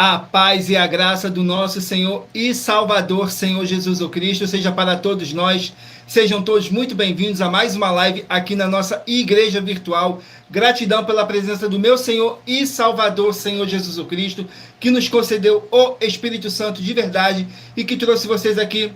A paz e a graça do nosso Senhor e Salvador, Senhor Jesus Cristo, seja para todos nós. Sejam todos muito bem-vindos a mais uma live aqui na nossa igreja virtual. Gratidão pela presença do meu Senhor e Salvador, Senhor Jesus Cristo, que nos concedeu o Espírito Santo de verdade e que trouxe vocês aqui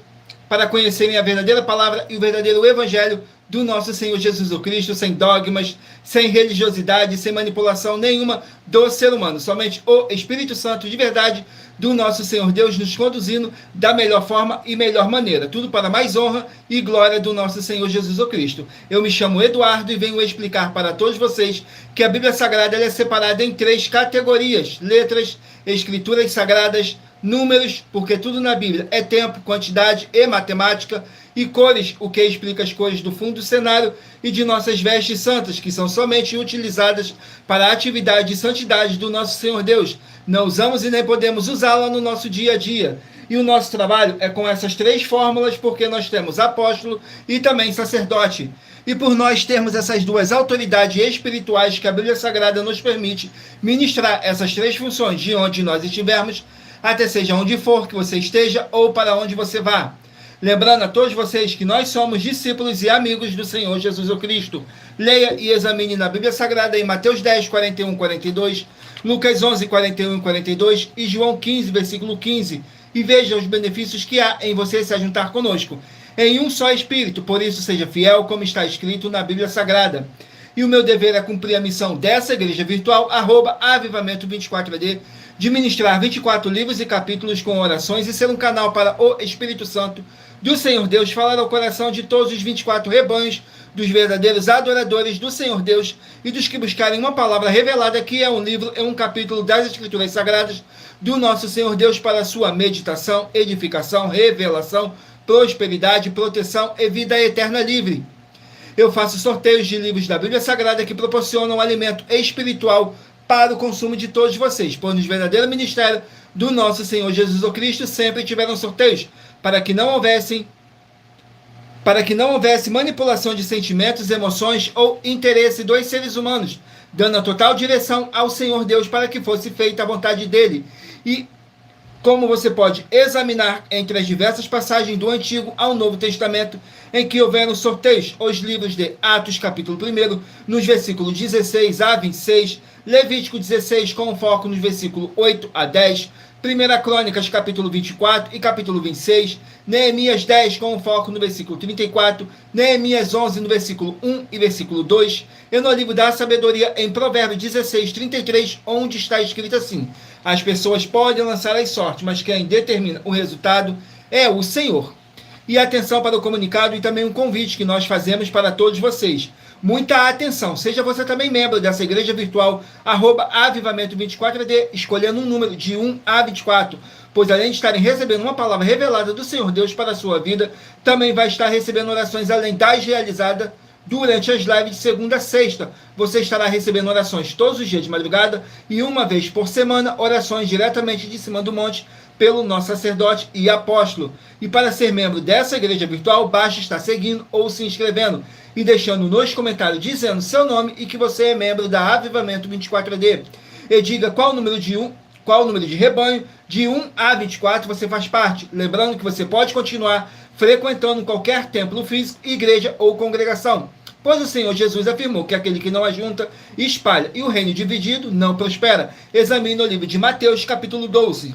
para conhecerem a verdadeira palavra e o verdadeiro evangelho do nosso Senhor Jesus Cristo, sem dogmas, sem religiosidade, sem manipulação nenhuma do ser humano. Somente o Espírito Santo de verdade do nosso Senhor Deus nos conduzindo da melhor forma e melhor maneira. Tudo para mais honra e glória do nosso Senhor Jesus Cristo. Eu me chamo Eduardo e venho explicar para todos vocês que a Bíblia Sagrada ela é separada em 3 categorias: letras, escrituras sagradas, números, porque tudo na Bíblia é tempo, quantidade e matemática, e cores, o que explica as cores do fundo do cenário, e de nossas vestes santas, que são somente utilizadas para a atividade e santidade do nosso Senhor Deus. Não usamos e nem podemos usá-la no nosso dia a dia. E o nosso trabalho é com essas 3 fórmulas, porque nós temos apóstolo e também sacerdote. E por nós termos essas 2 autoridades espirituais que a Bíblia Sagrada nos permite ministrar essas 3 funções de onde nós estivermos, até seja onde for que você esteja ou para onde você vá. Lembrando a todos vocês que nós somos discípulos e amigos do Senhor Jesus Cristo. Leia e examine na Bíblia Sagrada em Mateus 10, 41, 42, Lucas 11, 41 e 42 e João 15, versículo 15. E veja os benefícios que há em você se ajuntar conosco em um só Espírito. Por isso, seja fiel, como está escrito na Bíblia Sagrada. E o meu dever é cumprir a missão dessa igreja virtual, @avivamento24AD, de ministrar 24 livros e capítulos com orações e ser um canal para o Espírito Santo do Senhor Deus falar ao coração de todos os 24 rebanhos dos verdadeiros adoradores do Senhor Deus e dos que buscarem uma palavra revelada que é um livro, é um capítulo das Escrituras Sagradas do nosso Senhor Deus para a sua meditação, edificação, revelação, prosperidade, proteção e vida eterna livre. Eu faço sorteios de livros da Bíblia Sagrada que proporcionam alimento espiritual para o consumo de todos vocês, pois no verdadeiro ministério do nosso Senhor Jesus Cristo sempre tiveram sorteios, para que não houvesse manipulação de sentimentos, emoções ou interesse dos seres humanos, dando a total direção ao Senhor Deus para que fosse feita a vontade dele. E como você pode examinar entre as diversas passagens do Antigo ao Novo Testamento em que houveram sorteios, os livros de Atos, capítulo 1, nos versículos 16 a 26, Levítico 16, com foco nos versículos 8 a 10, 1 Crônicas, capítulo 24 e capítulo 26, Neemias 10, com foco no versículo 34, Neemias 11, no versículo 1 e versículo 2, e no livro da sabedoria, em Provérbios 16, 33, onde está escrito assim: as pessoas podem lançar as sortes, mas quem determina o resultado é o Senhor. E atenção para o comunicado e também um convite que nós fazemos para todos vocês. Muita atenção, seja você também membro dessa igreja virtual, @avivamento24AD, escolhendo um número de 1 a 24, pois além de estarem recebendo uma palavra revelada do Senhor Deus para a sua vida, também vai estar recebendo orações além das realizadas durante as lives de segunda a sexta. Você estará recebendo orações todos os dias de madrugada e uma vez por semana, orações diretamente de cima do monte pelo nosso sacerdote e apóstolo. E para ser membro dessa igreja virtual, basta estar seguindo ou se inscrevendo e deixando nos comentários dizendo seu nome e que você é membro da Avivamento 24AD. E diga qual o número de rebanho, de 1 a 24 você faz parte. Lembrando que você pode continuar frequentando qualquer templo físico, igreja ou congregação, pois o Senhor Jesus afirmou que aquele que não ajunta, espalha, e o reino dividido não prospera. Examine o livro de Mateus, capítulo 12.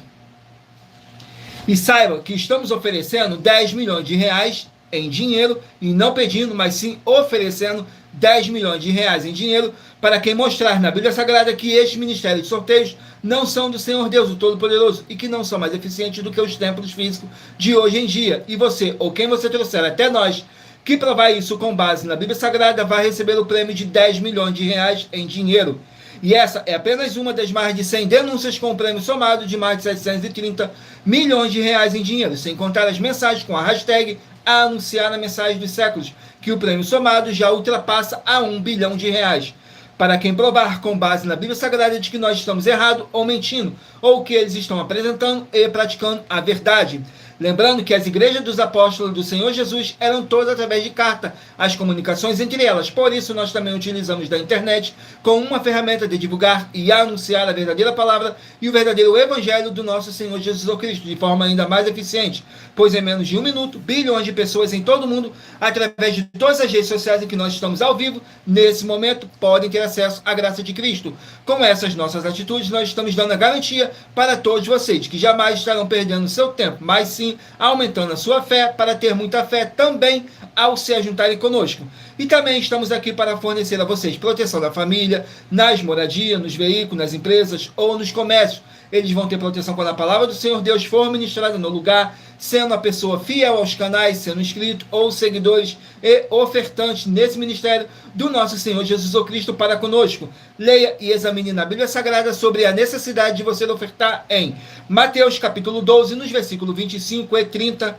E saiba que estamos oferecendo 10 milhões de reais em dinheiro, e não pedindo, mas sim oferecendo 10 milhões de reais em dinheiro para quem mostrar na Bíblia Sagrada que estes ministérios de sorteios não são do Senhor Deus, o Todo-Poderoso, e que não são mais eficientes do que os templos físicos de hoje em dia. E você, ou quem você trouxer até nós, que provar isso com base na Bíblia Sagrada, vai receber o prêmio de 10 milhões de reais em dinheiro. E essa é apenas uma das mais de 100 denúncias com um prêmio somado de mais de 730 milhões de reais em dinheiro, sem contar as mensagens com a hashtag a anunciar a mensagem dos séculos, que o prêmio somado já ultrapassa a 1 bilhão de reais. Para quem provar com base na Bíblia Sagrada de que nós estamos errados ou mentindo, ou que eles estão apresentando e praticando a verdade. Lembrando que as igrejas dos apóstolos do Senhor Jesus eram todas através de carta, as comunicações entre elas. Por isso, nós também utilizamos da internet como uma ferramenta de divulgar e anunciar a verdadeira palavra e o verdadeiro evangelho do nosso Senhor Jesus Cristo, de forma ainda mais eficiente, pois em menos de 1 minuto, bilhões de pessoas em todo o mundo, através de todas as redes sociais em que nós estamos ao vivo, nesse momento, podem ter acesso à graça de Cristo. Com essas nossas atitudes, nós estamos dando a garantia para todos vocês, que jamais estarão perdendo seu tempo, mas sim aumentando a sua fé, para ter muita fé também ao se juntarem conosco. E também estamos aqui para fornecer a vocês proteção da família, nas moradias, nos veículos, nas empresas ou nos comércios. Eles vão ter proteção quando a palavra do Senhor Deus for ministrada no lugar, sendo a pessoa fiel aos canais, sendo inscrito ou seguidores e ofertantes nesse ministério do nosso Senhor Jesus Cristo para conosco. Leia e examine na Bíblia Sagrada sobre a necessidade de você ofertar em Mateus capítulo 12, nos versículos 25 e 30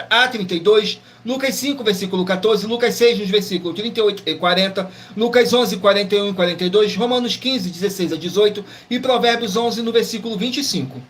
a 32, Lucas 5, versículo 14, Lucas 6, nos versículos 38 e 40, Lucas 11, 41 e 42, Romanos 15, 16 a 18 e Provérbios 11, no versículo 25.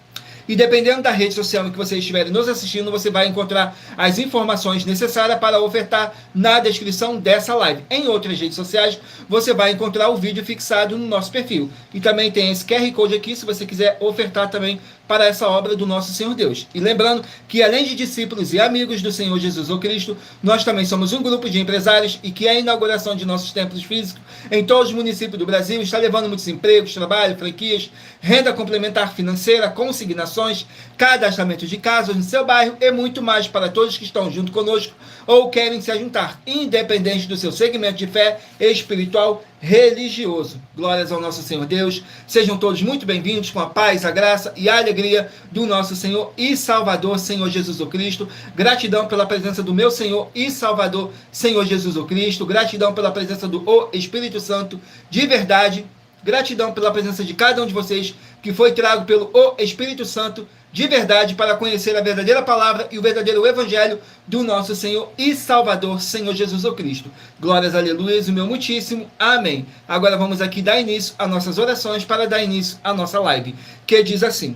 E dependendo da rede social em que você estiver nos assistindo, você vai encontrar as informações necessárias para ofertar na descrição dessa live. Em outras redes sociais, você vai encontrar o vídeo fixado no nosso perfil. E também tem esse QR Code aqui, se você quiser ofertar também para essa obra do nosso Senhor Deus. E lembrando que, além de discípulos e amigos do Senhor Jesus Cristo, nós também somos um grupo de empresários e que a inauguração de nossos templos físicos em todos os municípios do Brasil está levando muitos empregos, trabalho, franquias, renda complementar financeira, consignações, cadastramento de casas no seu bairro e muito mais para todos que estão junto conosco ou querem se juntar, independente do seu segmento de fé espiritual, religioso. Glórias ao nosso Senhor Deus. Sejam todos muito bem-vindos com a paz, a graça e a alegria do nosso Senhor e Salvador, Senhor Jesus Cristo. Gratidão pela presença do meu Senhor e Salvador, Senhor Jesus Cristo. Gratidão pela presença do Espírito Santo de verdade. Gratidão pela presença de cada um de vocês que foi trago pelo Espírito Santo de verdade para conhecer a verdadeira palavra e o verdadeiro evangelho do nosso Senhor e Salvador, Senhor Jesus Cristo. Glórias, aleluias, o meu muitíssimo amém. Agora vamos aqui dar início às nossas orações para dar início à nossa live, que diz assim: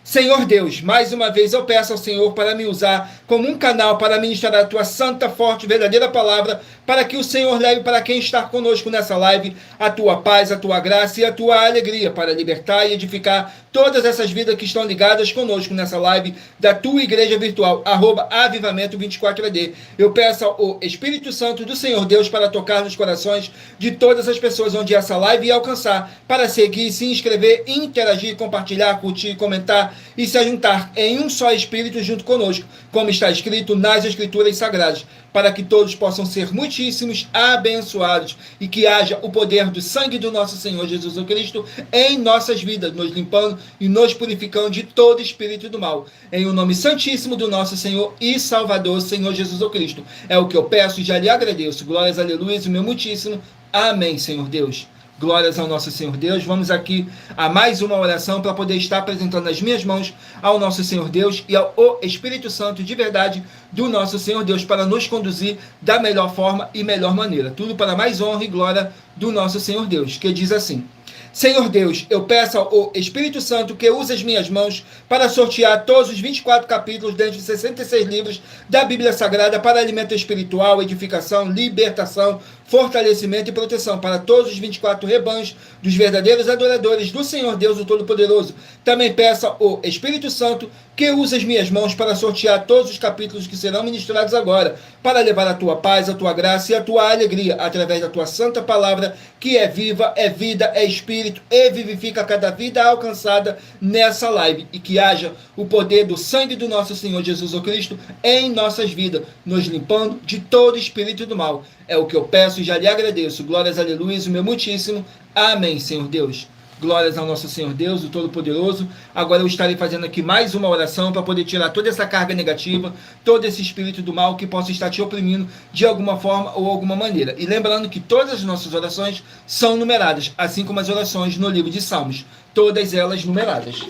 Senhor Deus, mais uma vez eu peço ao Senhor para me usar como um canal para ministrar a tua santa, forte, verdadeira palavra, para que o Senhor leve para quem está conosco nessa live a tua paz, a tua graça e a tua alegria, para libertar e edificar todas essas vidas que estão ligadas conosco nessa live da tua igreja virtual, @avivamento24AD. Eu peço ao Espírito Santo do Senhor Deus para tocar nos corações de todas as pessoas onde essa live ia alcançar, para seguir, se inscrever, interagir, compartilhar, curtir, comentar e se juntar em um só Espírito junto conosco, como está escrito nas Escrituras Sagradas, para que todos possam ser muitíssimos abençoados e que haja o poder do sangue do nosso Senhor Jesus Cristo em nossas vidas, nos limpando e nos purificando de todo espírito do mal. Em o nome santíssimo do nosso Senhor e Salvador, Senhor Jesus Cristo. É o que eu peço e já lhe agradeço. Glórias, aleluia, o meu muitíssimo amém, Senhor Deus. Glórias ao nosso Senhor Deus. Vamos aqui a mais uma oração para poder estar apresentando nas minhas mãos ao nosso Senhor Deus e ao Espírito Santo de verdade do nosso Senhor Deus para nos conduzir da melhor forma e melhor maneira. Tudo para mais honra e glória do nosso Senhor Deus, que diz assim: Senhor Deus, eu peço ao Espírito Santo que use as minhas mãos para sortear todos os 24 capítulos dentre os 66 livros da Bíblia Sagrada para alimento espiritual, edificação, libertação, fortalecimento e proteção para todos os 24 rebanhos dos verdadeiros adoradores do Senhor Deus, o Todo-Poderoso. Também peço ao Espírito Santo que use as minhas mãos para sortear todos os capítulos que serão ministrados agora, para levar a tua paz, a tua graça e a tua alegria, através da tua santa palavra, que é viva, é vida, é espírito e vivifica cada vida alcançada nessa live, e que haja o poder do sangue do nosso Senhor Jesus Cristo em nossas vidas, nos limpando de todo espírito do mal. É o que eu peço e já lhe agradeço. Glórias, aleluia, o meu muitíssimo amém, Senhor Deus. Glórias ao nosso Senhor Deus, o Todo-Poderoso. Agora eu estarei fazendo aqui mais uma oração para poder tirar toda essa carga negativa, todo esse espírito do mal que possa estar te oprimindo de alguma forma ou alguma maneira. E lembrando que todas as nossas orações são numeradas, assim como as orações no livro de Salmos, todas elas numeradas.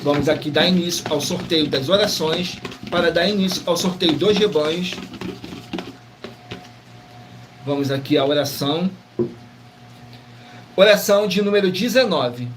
Vamos aqui dar início ao sorteio das orações, para dar início ao sorteio dos rebanhos. Vamos aqui à oração. Oração de número 19.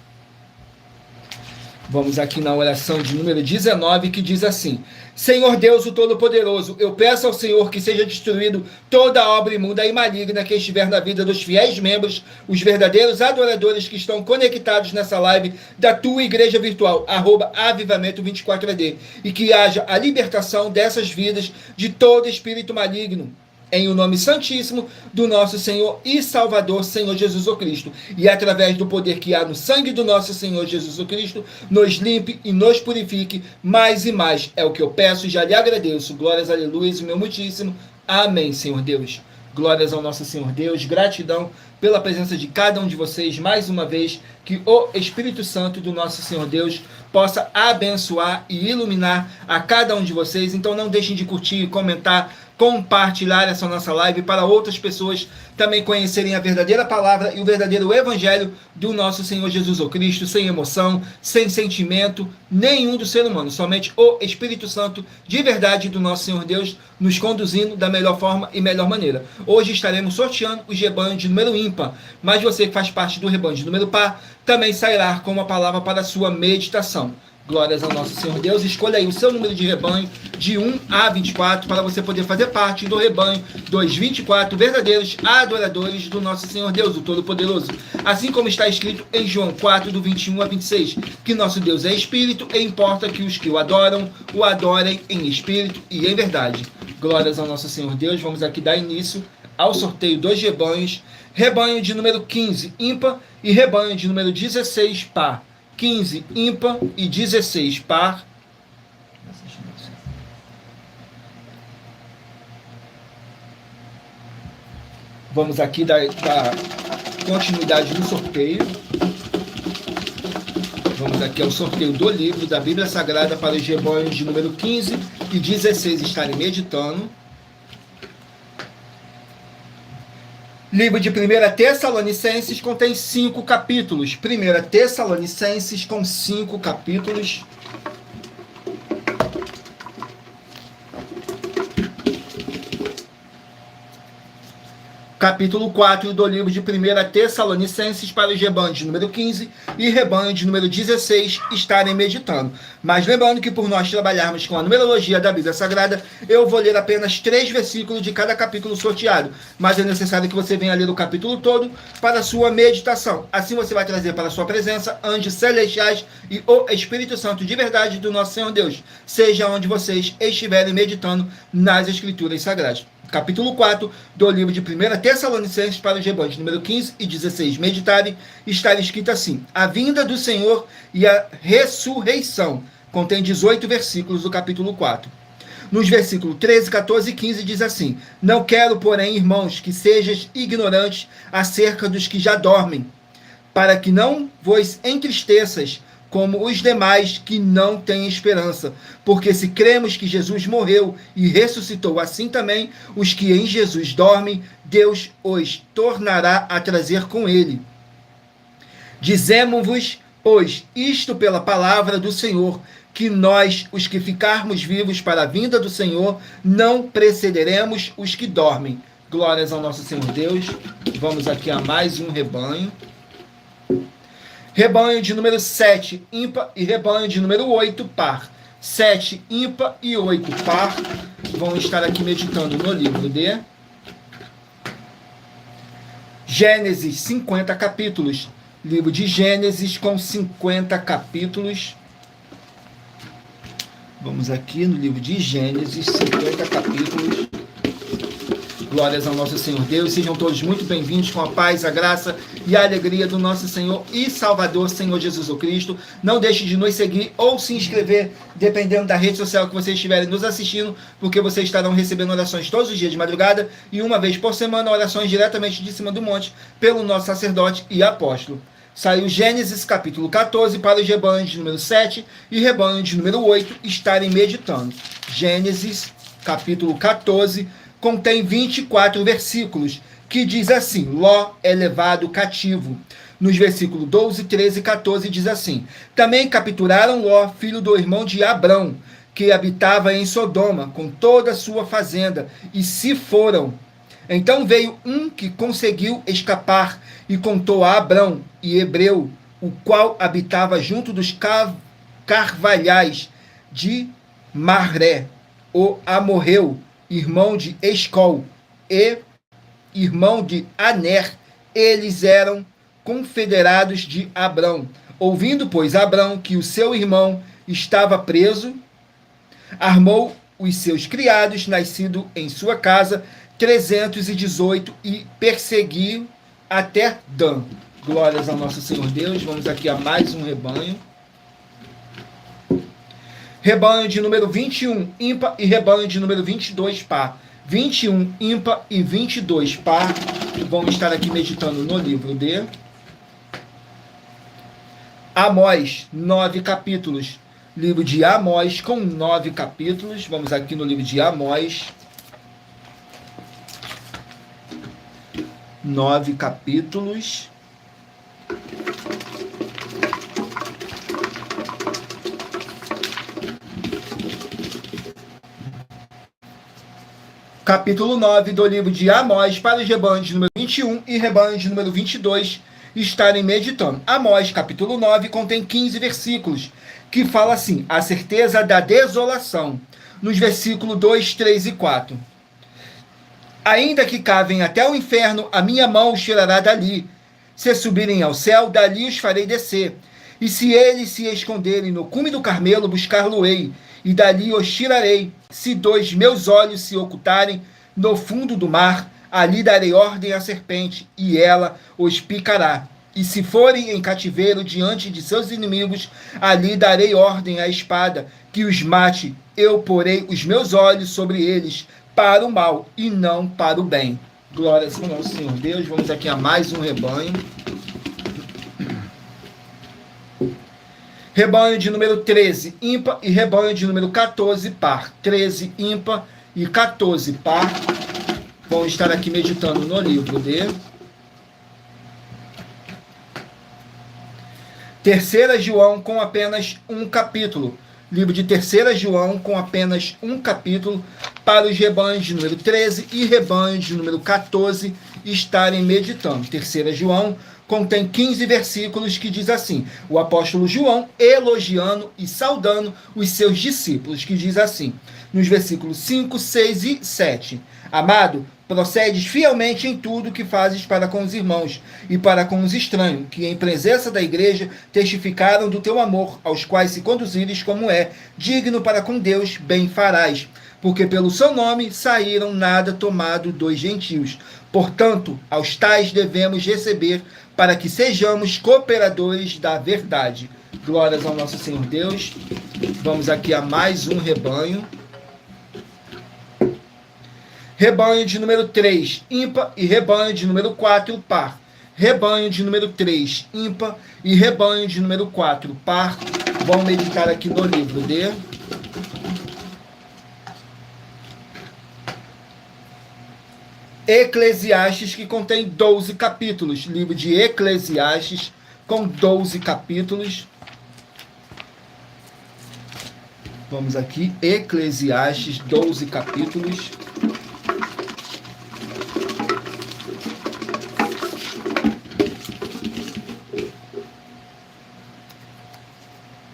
Vamos aqui na oração de número 19, que diz assim: Senhor Deus, o Todo-Poderoso, eu peço ao Senhor que seja destruído toda obra imunda e maligna que estiver na vida dos fiéis membros, os verdadeiros adoradores que estão conectados nessa live da tua igreja virtual, @avivamento24AD, e que haja a libertação dessas vidas de todo espírito maligno, em o nome santíssimo do nosso Senhor e Salvador, Senhor Jesus o Cristo. E através do poder que há no sangue do nosso Senhor Jesus o Cristo, nos limpe e nos purifique mais e mais. É o que eu peço e já lhe agradeço. Glórias, aleluia, meu muitíssimo. Amém, Senhor Deus. Glórias ao nosso Senhor Deus. Gratidão pela presença de cada um de vocês. Mais uma vez, que o Espírito Santo do nosso Senhor Deus possa abençoar e iluminar a cada um de vocês. Então não deixem de curtir, comentar, compartilhar essa nossa live para outras pessoas também conhecerem a verdadeira palavra e o verdadeiro evangelho do nosso Senhor Jesus o Cristo, sem emoção, sem sentimento nenhum do ser humano, somente o Espírito Santo de verdade do nosso Senhor Deus nos conduzindo da melhor forma e melhor maneira. Hoje estaremos sorteando os rebanhos de número ímpar, mas você que faz parte do rebanho de número par também sairá com uma palavra para a sua meditação. Glórias ao nosso Senhor Deus. Escolha aí o seu número de rebanho de 1 a 24 para você poder fazer parte do rebanho dos 24 verdadeiros adoradores do nosso Senhor Deus, o Todo-Poderoso. Assim como está escrito em João 4, do 21 a 26, que nosso Deus é Espírito e importa que os que o adoram, o adorem em Espírito e em verdade. Glórias ao nosso Senhor Deus. Vamos aqui dar início ao sorteio dos rebanhos. Rebanho de número 15, ímpar, e rebanho de número 16, par. 15 ímpar e 16 par. Vamos aqui dar continuidade no sorteio. Vamos aqui ao sorteio do livro da Bíblia Sagrada para os rebanhos de número 15 e 16 estarem meditando. Livro de 1 Tessalonicenses contém 5 capítulos. 1 Tessalonicenses com 5 capítulos. Capítulo 4 do livro de 1 Tessalonicenses para os rebanhos de número 15 e rebanho de número 16 estarem meditando. Mas lembrando que por nós trabalharmos com a numerologia da Bíblia Sagrada, eu vou ler apenas 3 versículos de cada capítulo sorteado. Mas é necessário que você venha ler o capítulo todo para a sua meditação. Assim você vai trazer para a sua presença anjos celestiais e o Espírito Santo de verdade do nosso Senhor Deus, seja onde vocês estiverem meditando nas Escrituras Sagradas. Capítulo 4 do livro de 1 Tessalonicenses para os rebanhos número 15 e 16 meditarem, está escrito assim: a vinda do Senhor e a ressurreição. Contém 18 versículos do capítulo 4. Nos versículos 13, 14 e 15 diz assim: não quero, porém, irmãos, que sejais ignorantes acerca dos que já dormem, para que não vos entristeças como os demais que não têm esperança. Porque se cremos que Jesus morreu e ressuscitou, assim também os que em Jesus dormem, Deus os tornará a trazer com ele. Dizemos-vos, pois, isto pela palavra do Senhor, que nós, os que ficarmos vivos para a vinda do Senhor, não precederemos os que dormem. Glórias ao nosso Senhor Deus. Vamos aqui a mais um rebanho. Rebanho de número 7, ímpar, e rebanho de número 8, par. 7, ímpar e 8, par. Vão estar aqui meditando no livro de Gênesis, 50 capítulos. Livro de Gênesis com 50 capítulos. Vamos aqui no livro de Gênesis, 50 capítulos. Glórias ao nosso Senhor Deus. Sejam todos muito bem-vindos com a paz, a graça e a alegria do nosso Senhor e Salvador, Senhor Jesus o Cristo. Não deixe de nos seguir ou se inscrever, dependendo da rede social que vocês estiverem nos assistindo, porque vocês estarão recebendo orações todos os dias de madrugada e uma vez por semana orações diretamente de cima do monte pelo nosso sacerdote e apóstolo. Saiu Gênesis capítulo 14 para os rebanhos de número 7 e rebanho de número 8 estarem meditando. Gênesis capítulo 14 contém 24 versículos, que diz assim: Ló é levado cativo. Nos versículos 12, 13 e 14 diz assim: também capturaram Ló, filho do irmão de Abrão, que habitava em Sodoma, com toda a sua fazenda, e se foram. Então veio um que conseguiu escapar, e contou a Abrão, e Hebreu, o qual habitava junto dos carvalhais de Marré, o amorreu, irmão de Escol, e irmão de Aner. Eles eram confederados de Abrão. Ouvindo, pois, Abrão que o seu irmão estava preso, armou os seus criados, nascido em sua casa, 318, e perseguiu até Dan. Glórias ao nosso Senhor Deus. Vamos aqui a mais um rebanho. Rebanho de número 21, ímpar, e rebanho de número 22, par. 21, ímpar, e 22, par. Vamos estar aqui meditando no livro de Amós, 9 capítulos. Livro de Amós com 9 capítulos. Vamos aqui no livro de Amós. 9 capítulos. Capítulo 9 do livro de Amós, para os rebanhos de número 21 e rebanhos de número 22 estarem meditando. Amós, capítulo 9, contém 15 versículos, que fala assim: a certeza da desolação, nos versículos 2, 3 e 4. Ainda que cavem até o inferno, a minha mão os tirará dali. Se subirem ao céu, dali os farei descer. E se eles se esconderem no cume do Carmelo, buscar-lo-ei, e dali os tirarei. Se 2 meus olhos se ocultarem no fundo do mar, ali darei ordem à serpente, e ela os picará. E se forem em cativeiro diante de seus inimigos, ali darei ordem à espada, que os mate. Eu porei os meus olhos sobre eles, para o mal e não para o bem. Glórias ao nosso Senhor Deus. Vamos aqui a mais um rebanho. Rebanho de número 13, ímpar, e rebanho de número 14, par. 13, ímpar, e 14, par. Vamos estar aqui meditando no livro de 3 João, com apenas um capítulo. Livro de 3 João, com apenas um capítulo, para os rebanhos de número 13 e rebanhos de número 14 estarem meditando. 3 João contém 15 versículos que diz assim: o apóstolo João elogiando e saudando os seus discípulos, que diz assim, nos versículos 5, 6 e 7. Amado, procedes fielmente em tudo que fazes para com os irmãos e para com os estranhos, que em presença da igreja testificaram do teu amor, aos quais se conduzires como é, digno para com Deus, bem farás. Porque pelo seu nome saíram nada tomado dos gentios. Portanto, aos tais devemos receber, para que sejamos cooperadores da verdade. Glórias ao nosso Senhor Deus. Vamos aqui a mais um rebanho. Rebanho de número 3, ímpar, e rebanho de número 4, par. Rebanho de número 3, ímpar, e rebanho de número 4, par. Vamos meditar aqui no livro de Eclesiastes, que contém 12 capítulos. Livro de Eclesiastes, com 12 capítulos. Vamos aqui, Eclesiastes, 12 capítulos.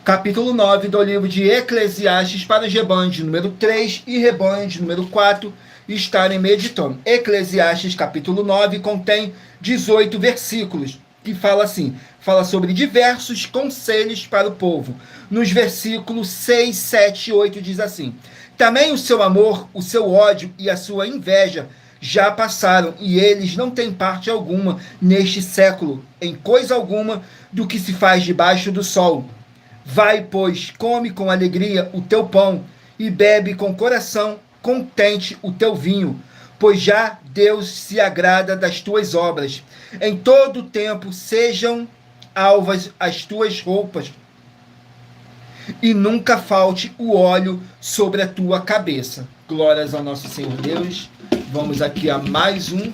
Capítulo 9 do livro de Eclesiastes, para os rebanhos de número 3 e rebanhos de número 4 estarem meditando. Eclesiastes, capítulo 9, contém 18 versículos, que fala assim, fala sobre diversos conselhos para o povo. Nos versículos 6, 7 e 8 diz assim: também o seu amor, o seu ódio e a sua inveja já passaram, e eles não têm parte alguma neste século, em coisa alguma do que se faz debaixo do sol. Vai, pois, come com alegria o teu pão, e bebe com coração contente o teu vinho, pois já Deus se agrada das tuas obras. Em todo o tempo sejam alvas as tuas roupas, e nunca falte o óleo sobre a tua cabeça. Glórias ao nosso Senhor Deus. Vamos aqui a mais um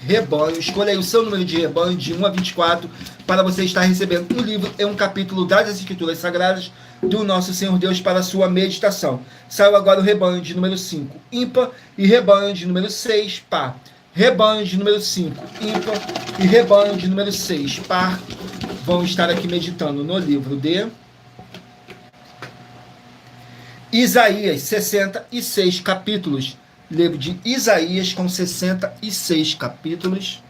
rebanho. Escolha aí o seu número de rebanho, de 1 a 24, para você estar recebendo um livro e um capítulo das Escrituras Sagradas do nosso Senhor Deus para a sua meditação. Saiu agora o rebanho de número 5, ímpar, e rebanho de número 6, par. Rebanho de número 5, ímpar, e rebanho de número 6, par. Vão estar aqui meditando no livro de Isaías, 66 capítulos. Livro de Isaías com 66 capítulos.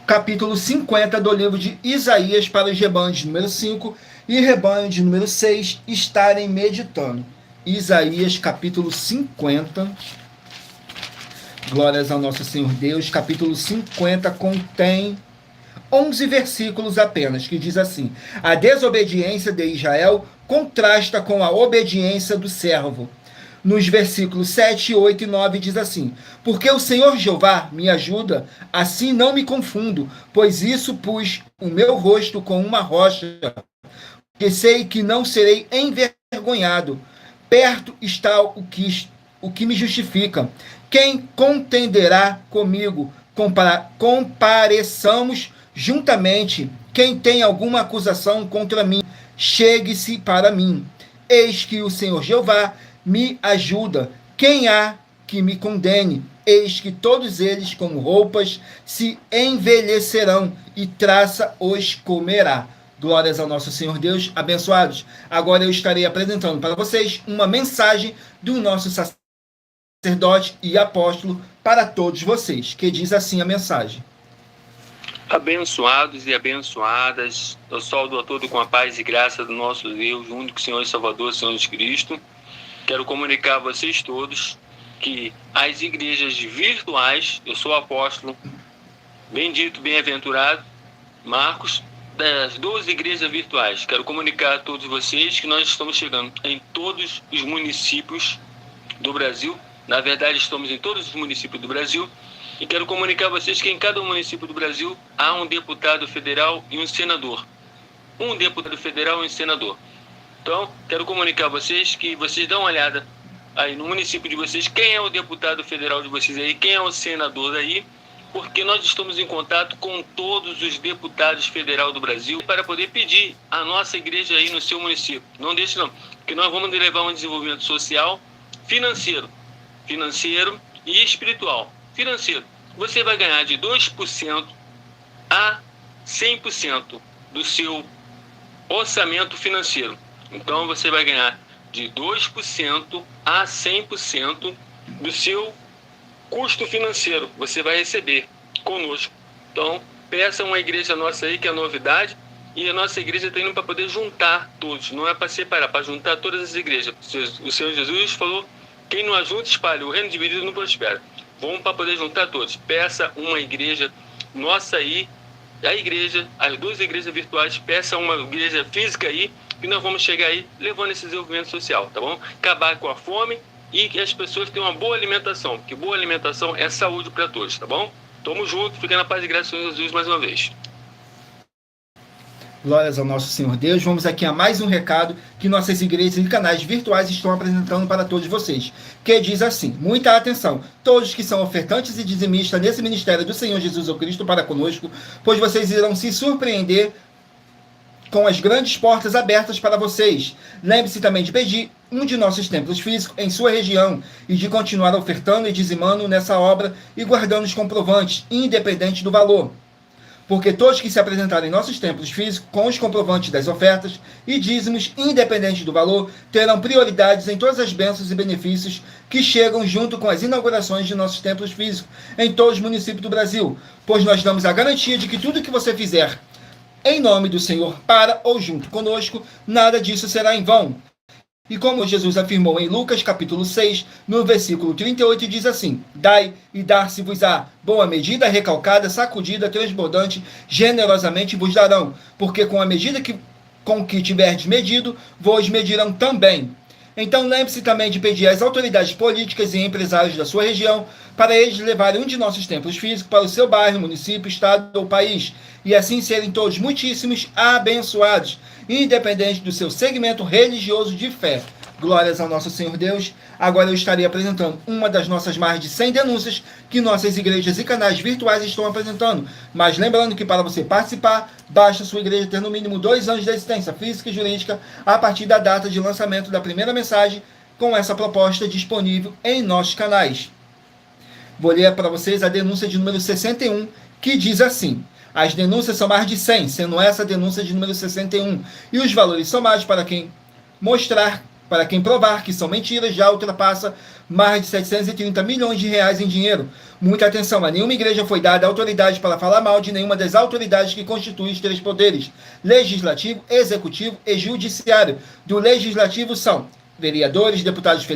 Capítulo 50 do livro de Isaías para os rebanhos de número 5 e rebanho de número 6 estarem meditando. Isaías capítulo 50. Glórias ao nosso Senhor Deus. Capítulo 50 contém 11 versículos apenas, que diz assim: a desobediência de Israel contrasta com a obediência do servo. Nos versículos 7, 8 e 9 diz assim: porque o Senhor Jeová me ajuda, assim não me confundo, pois isso pus o meu rosto com uma rocha, porque sei que não serei envergonhado. Perto está o que me justifica. Quem contenderá comigo? Compareçamos juntamente. Quem tem alguma acusação contra mim, chegue-se para mim. Eis que o Senhor Jeová me ajuda. Quem há que me condene? Eis que todos eles, como roupas, se envelhecerão, e traça os comerá. Glórias ao nosso Senhor Deus, abençoados. Agora eu estarei apresentando para vocês uma mensagem do nosso sacerdote e apóstolo para todos vocês, que diz assim a mensagem: abençoados e abençoadas, eu saúdo a todos com a paz e graça do nosso Deus, único Senhor e Salvador, Senhor Jesus Cristo. Quero comunicar a vocês todos que as igrejas virtuais, eu sou o apóstolo, bendito, bem-aventurado, Marcos, das 12 igrejas virtuais. Quero comunicar a todos vocês que nós estamos chegando em todos os municípios do Brasil. Na verdade, estamos em todos os municípios do Brasil. E quero comunicar a vocês que em cada município do Brasil há um deputado federal e um senador. Um deputado federal e um senador. Então, quero comunicar a vocês que vocês dão uma olhada aí no município de vocês, quem é o deputado federal de vocês aí, quem é o senador daí, porque nós estamos em contato com todos os deputados federais do Brasil para poder pedir a nossa igreja aí no seu município. Não deixe não, porque nós vamos levar um desenvolvimento social, financeiro e espiritual. Financeiro, você vai ganhar de 2% a 100% do seu orçamento financeiro. Então, você vai ganhar de 2% a 100% do seu custo financeiro. Você vai receber conosco. Então, peça uma igreja nossa aí, que é novidade, e a nossa igreja está indo para poder juntar todos. Não é para separar, para juntar todas as igrejas. O Senhor Jesus falou: quem não ajunta, espalha. O reino dividido não prospera. Vamos para poder juntar todos. Peça uma igreja nossa aí, a igreja, as 2 igrejas virtuais, peça uma igreja física aí, que nós vamos chegar aí levando esse desenvolvimento social, tá bom? Acabar com a fome e que as pessoas tenham uma boa alimentação, porque boa alimentação é saúde para todos, tá bom? Tamo junto, fica na paz e graça do Senhor Jesus mais uma vez. Glórias ao nosso Senhor Deus. Vamos aqui a mais um recado que nossas igrejas e canais virtuais estão apresentando para todos vocês, que diz assim: muita atenção, todos que são ofertantes e dizimistas nesse ministério do Senhor Jesus Cristo para conosco, pois vocês irão se surpreender com as grandes portas abertas para vocês. Lembre-se também de pedir um de nossos templos físicos em sua região e de continuar ofertando e dizimando nessa obra e guardando os comprovantes, independente do valor. Porque todos que se apresentarem em nossos templos físicos com os comprovantes das ofertas e dízimos, independente do valor, terão prioridades em todas as bênçãos e benefícios que chegam junto com as inaugurações de nossos templos físicos em todos os municípios do Brasil, pois nós damos a garantia de que tudo que você fizer em nome do Senhor, para ou junto conosco, nada disso será em vão. E como Jesus afirmou em Lucas capítulo 6, no versículo 38, diz assim: dai e dar-se-vos-á, boa medida, recalcada, sacudida, transbordante, generosamente vos darão, porque com a medida com que tiverdes medido, vos medirão também. Então lembre-se também de pedir às autoridades políticas e empresários da sua região para eles levarem um de nossos templos físicos para o seu bairro, município, estado ou país, e assim serem todos muitíssimos abençoados, independente do seu segmento religioso de fé. Glórias ao nosso Senhor Deus. Agora eu estarei apresentando uma das nossas mais de 100 denúncias que nossas igrejas e canais virtuais estão apresentando. Mas lembrando que para você participar, basta sua igreja ter no mínimo 2 anos de existência física e jurídica a partir da data de lançamento da primeira mensagem com essa proposta disponível em nossos canais. Vou ler para vocês a denúncia de número 61, que diz assim: as denúncias são mais de 100, sendo essa a denúncia de número 61, e os valores somados para quem provar que são mentiras, já ultrapassa mais de 730 milhões de reais em dinheiro. Muita atenção, a nenhuma igreja foi dada autoridade para falar mal de nenhuma das autoridades que constituem os três poderes: legislativo, executivo e judiciário. Do legislativo são vereadores, deputados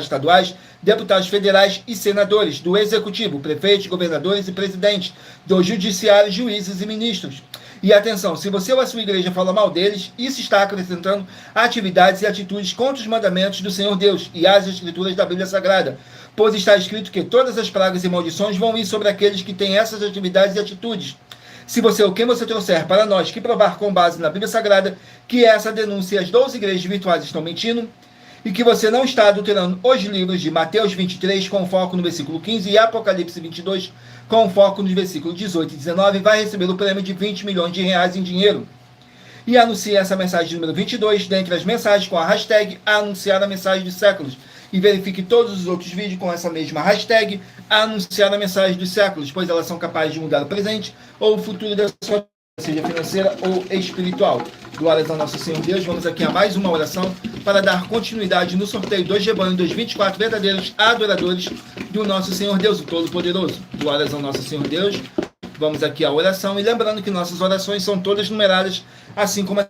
estaduais, deputados federais e senadores. Do executivo, prefeitos, governadores e presidentes. Do judiciário, juízes e ministros. E atenção, se você ou a sua igreja fala mal deles, isso está acrescentando atividades e atitudes contra os mandamentos do Senhor Deus e as escrituras da Bíblia Sagrada, pois está escrito que todas as pragas e maldições vão ir sobre aqueles que têm essas atividades e atitudes. Se você ou quem você trouxer para nós que provar com base na Bíblia Sagrada que essa denúncia e as 12 igrejas virtuais estão mentindo, e que você não está adulterando os livros de Mateus 23, com foco no versículo 15, e Apocalipse 22, com foco nos versículos 18 e 19, vai receber o prêmio de 20 milhões de reais em dinheiro. E anuncie essa mensagem número 22, dentre as mensagens, com a hashtag Anunciar a Mensagem dos Séculos. E verifique todos os outros vídeos com essa mesma hashtag Anunciar a Mensagem dos Séculos, pois elas são capazes de mudar o presente ou o futuro da sua vida, seja financeira ou espiritual. Glórias ao nosso Senhor Deus. Vamos aqui a mais uma oração para dar continuidade no sorteio dos rebanhos dos 24 verdadeiros adoradores do nosso Senhor Deus, o Todo-Poderoso. Glórias ao nosso Senhor Deus. Vamos aqui à oração, e lembrando que nossas orações são todas numeradas, assim como as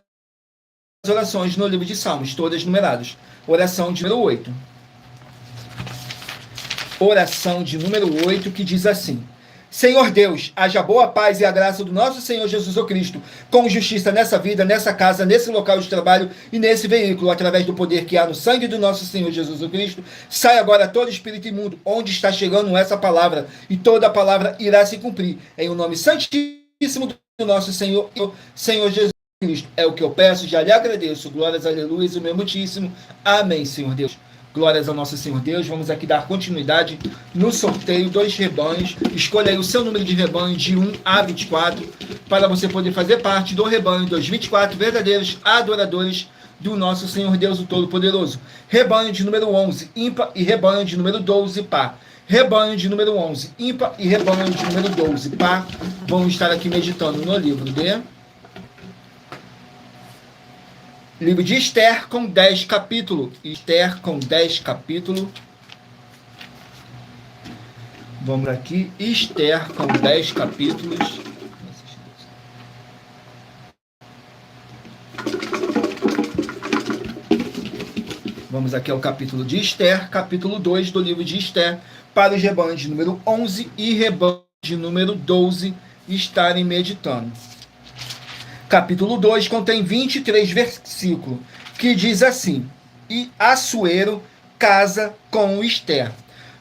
orações no livro de Salmos, todas numeradas. Oração de número 8. Oração de número 8, que diz assim: Senhor Deus, haja boa paz e a graça do nosso Senhor Jesus Cristo, com justiça nessa vida, nessa casa, nesse local de trabalho e nesse veículo, através do poder que há no sangue do nosso Senhor Jesus Cristo. Sai agora todo espírito imundo, onde está chegando essa palavra, e toda a palavra irá se cumprir. Em o nome santíssimo do nosso Senhor Jesus Cristo. É o que eu peço, já lhe agradeço. Glórias, aleluia, o meu muitíssimo. Amém, Senhor Deus. Glórias ao nosso Senhor Deus. Vamos aqui dar continuidade no sorteio dos rebanhos. Escolha aí o seu número de rebanho de 1 a 24 para você poder fazer parte do rebanho dos 24 verdadeiros adoradores do nosso Senhor Deus, o Todo-Poderoso. Rebanho de número 11, ímpar, e rebanho de número 12, par. Rebanho de número 11, ímpar, e rebanho de número 12, par. Vamos estar aqui meditando no livro de Esther, com 10 capítulos. Esther com 10 capítulos. Vamos aqui. Esther com 10 capítulos. Vamos aqui ao capítulo de Esther, capítulo 2 do livro de Esther, para os rebanhos de número 11 e rebanho de número 12 estarem meditando. Capítulo 2 contém 23 versículos, que diz assim: E Assuero casa com Esther.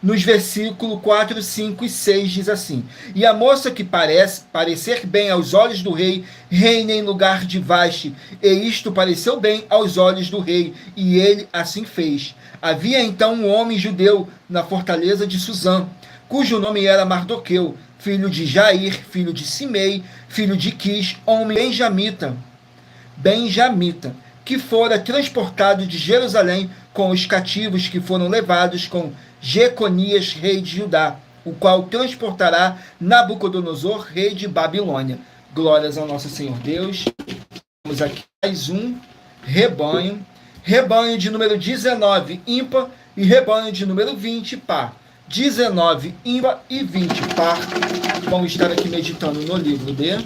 Nos versículos 4, 5 e 6 diz assim: E a moça que parecer bem aos olhos do rei, reina em lugar de Vaste, e isto pareceu bem aos olhos do rei, e ele assim fez. Havia então um homem judeu na fortaleza de Suzã, cujo nome era Mardoqueu, filho de Jair, filho de Simei, filho de Quis, homem benjamita, que fora transportado de Jerusalém com os cativos que foram levados com Jeconias, rei de Judá, o qual transportará Nabucodonosor, rei de Babilônia. Glórias ao nosso Senhor Deus. Vamos aqui mais um rebanho. Rebanho de número 19, ímpar, e rebanho de número 20, par. 19 ímpar e 20 par. Vamos estar aqui meditando no livro de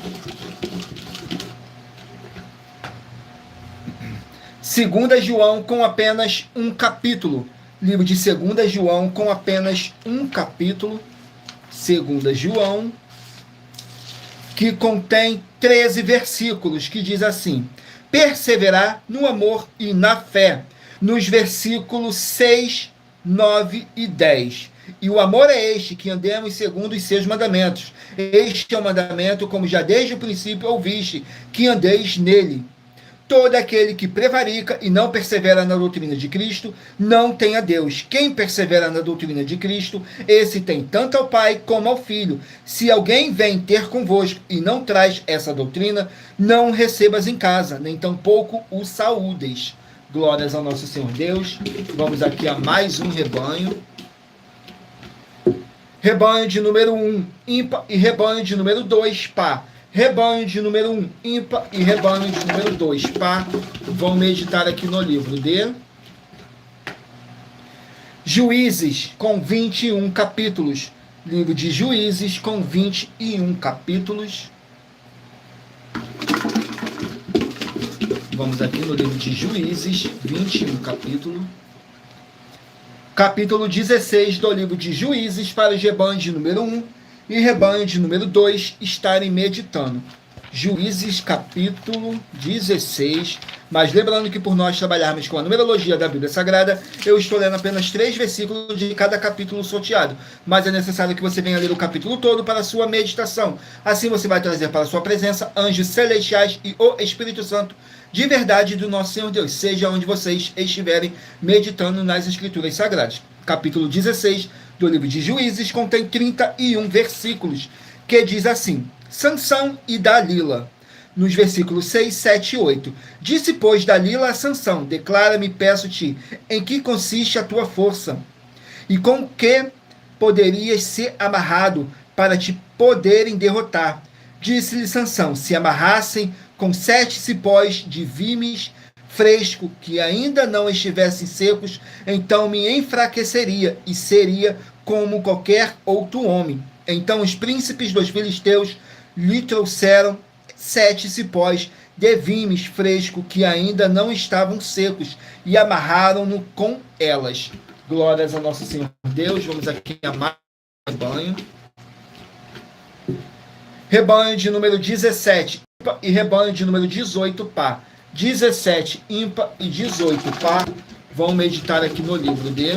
2 João, com apenas um capítulo. Livro de 2 João, com apenas um capítulo. 2 João, que contém 13 versículos, que diz assim: perseverar no amor e na fé. Nos versículos 6, 9 e 10. E o amor é este, que andemos segundo os seus mandamentos. Este é o mandamento, como já desde o princípio ouviste, que andeis nele. Todo aquele que prevarica e não persevera na doutrina de Cristo, não tem a Deus. Quem persevera na doutrina de Cristo, esse tem tanto ao Pai como ao Filho. Se alguém vem ter convosco e não traz essa doutrina, não recebas em casa, nem tampouco o saúdes. Glórias ao nosso Senhor Deus. Vamos aqui a mais um rebanho. Rebanho de número 1, ímpar, e rebanho de número 2, par. Rebanho de número 1, ímpar, e rebanho de número 2, par. Vamos meditar aqui no livro de Juízes, com 21 capítulos. Livro de Juízes, com 21 capítulos. Vamos aqui no livro de Juízes, 21 capítulos. Capítulo 16 do livro de Juízes, para os rebanhos de número 1 e rebanho de número 2 estarem meditando. Juízes, capítulo 16. Mas lembrando que por nós trabalharmos com a numerologia da Bíblia Sagrada, eu estou lendo apenas 3 versículos de cada capítulo sorteado. Mas é necessário que você venha ler o capítulo todo para a sua meditação. Assim você vai trazer para a sua presença anjos celestiais e o Espírito Santo de verdade do nosso Senhor Deus, seja onde vocês estiverem meditando nas Escrituras Sagradas. Capítulo 16 do livro de Juízes contém 31 versículos, que diz assim: Sansão e Dalila. Nos versículos 6, 7 e 8. Disse, pois, Dalila a Sansão: declara-me, peço-te, em que consiste a tua força, e com que poderias ser amarrado para te poderem derrotar. Disse-lhe Sansão: se amarrassem com 7 cipós de vimes fresco, que ainda não estivessem secos, então me enfraqueceria, e seria como qualquer outro homem. Então os príncipes dos filisteus lhe trouxeram 7 cipós de vimes fresco, que ainda não estavam secos, e amarraram-no com elas. Glórias a nosso Senhor Deus. Vamos aqui amar o rebanho. Rebanho de número 17 e rebanho de número 18, par. 17 ímpar e 18 par. Vamos meditar aqui no livro de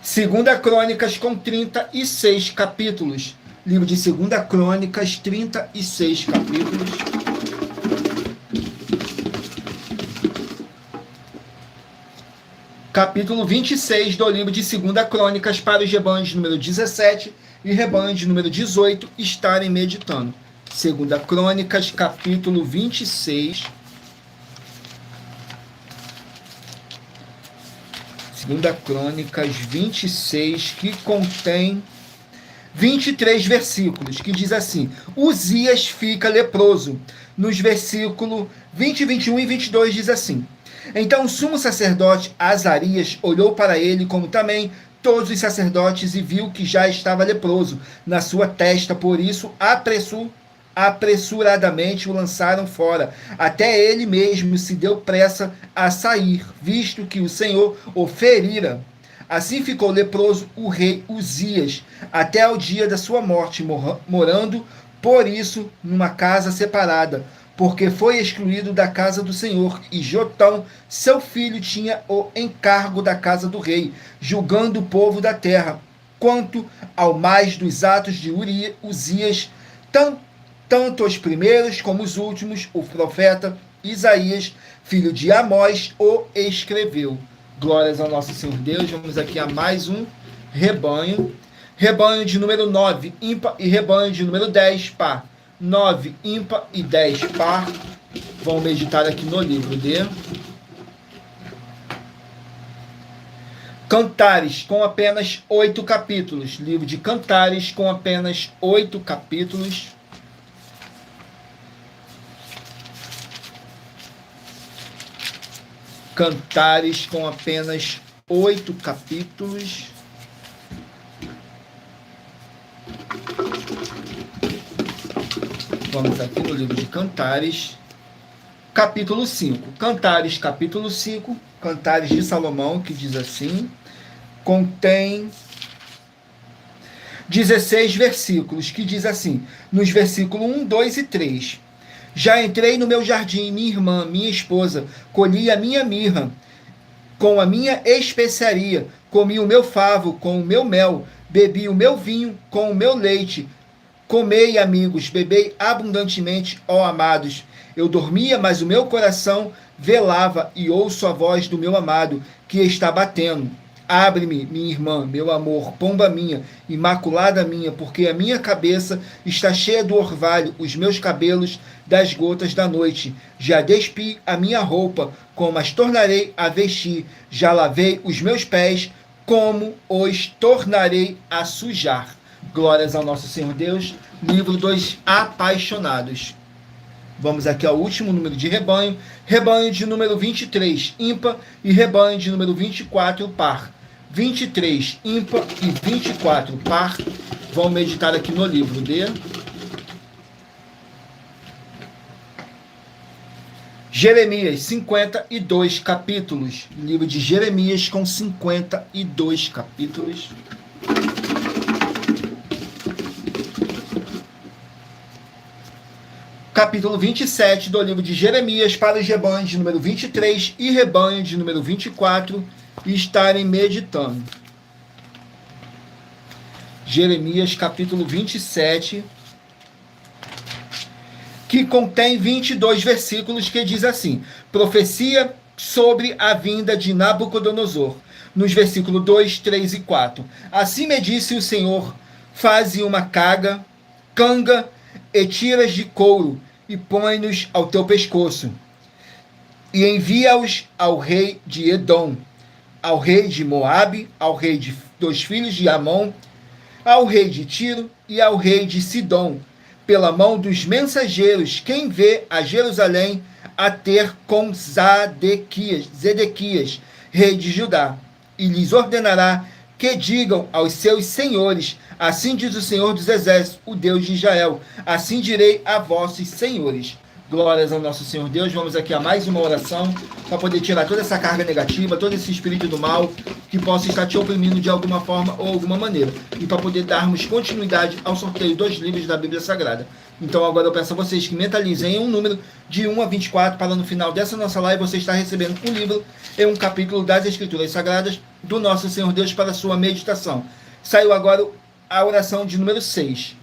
2 Crônicas, com 36 capítulos. Livro de 2 Crônicas, 36 capítulos. Capítulo 26 do livro de 2 Crônicas, para os rebanhos de número 17 e rebanho de número 18 estarem meditando. 2 Crônicas, capítulo 26. 2 Crônicas 26, que contém 23 versículos, que diz assim: Uzias fica leproso. Nos versículos 20, 21 e 22 diz assim: então o sumo sacerdote Azarias olhou para ele, como também todos os sacerdotes, e viu que já estava leproso na sua testa, por isso apressuradamente o lançaram fora. Até ele mesmo se deu pressa a sair, visto que o Senhor o ferira. Assim ficou leproso o rei Uzias, até o dia da sua morte, morando, por isso, numa casa separada, porque foi excluído da casa do Senhor, e Jotão, seu filho, tinha o encargo da casa do rei, julgando o povo da terra. Quanto ao mais dos atos de Uzias, tanto os primeiros como os últimos, o profeta Isaías, filho de Amós, o escreveu. Glórias ao nosso Senhor Deus. Vamos aqui a mais um rebanho. Rebanho de número 9, ímpar, e rebanho de número 10, par. 9, ímpar e 10, par. Vamos meditar aqui no livro de Cantares, com apenas 8 capítulos. Livro de Cantares, com apenas 8 capítulos. Cantares, com apenas 8 capítulos. Vamos aqui no livro de Cantares, capítulo 5. Cantares, capítulo 5, Cantares de Salomão, que diz assim, contém 16 versículos, que diz assim, nos versículos 1, 2 e 3. Já entrei no meu jardim, minha irmã, minha esposa, colhi a minha mirra com a minha especiaria, comi o meu favo com o meu mel, bebi o meu vinho com o meu leite. Comei, amigos, bebei abundantemente, ó amados. Eu dormia, mas o meu coração velava, e ouço a voz do meu amado, que está batendo. Abre-me, minha irmã, meu amor, pomba minha, imaculada minha, porque a minha cabeça está cheia do orvalho, os meus cabelos das gotas da noite. Já despi a minha roupa, como as tornarei a vestir. Já lavei os meus pés, como os tornarei a sujar. Glórias ao nosso Senhor Deus. Livro dos Apaixonados. Vamos aqui ao último número de rebanho. Rebanho de número 23, ímpar, e rebanho de número 24, par. 23, ímpar, e 24, par. Vamos meditar aqui no livro de Jeremias, 52 capítulos. Livro de Jeremias com 52 capítulos. Capítulo 27 do livro de Jeremias para os rebanhos de número 23 e rebanho de número 24 estarem meditando. Jeremias capítulo 27, que contém 22 versículos, que diz assim: profecia sobre a vinda de Nabucodonosor, nos versículos 2, 3 e 4. Assim me disse o Senhor: faze uma canga e tiras de couro, e põe-nos ao teu pescoço, e envia-os ao rei de Edom, ao rei de Moabe, ao rei dos filhos de Amon, ao rei de Tiro e ao rei de Sidom, pela mão dos mensageiros, quem vê a Jerusalém a ter com Zedequias, rei de Judá, e lhes ordenará que digam aos seus senhores: assim diz o Senhor dos Exércitos, o Deus de Israel, assim direi a vossos senhores. Glórias ao nosso Senhor Deus. Vamos aqui a mais uma oração para poder tirar toda essa carga negativa, todo esse espírito do mal que possa estar te oprimindo de alguma forma ou alguma maneira, e para poder darmos continuidade ao sorteio dos livros da Bíblia Sagrada. Então agora eu peço a vocês que mentalizem um número de 1 a 24 para no final dessa nossa live você estar recebendo um livro e um capítulo das Escrituras Sagradas do nosso Senhor Deus para a sua meditação. Saiu agora a oração de número 6,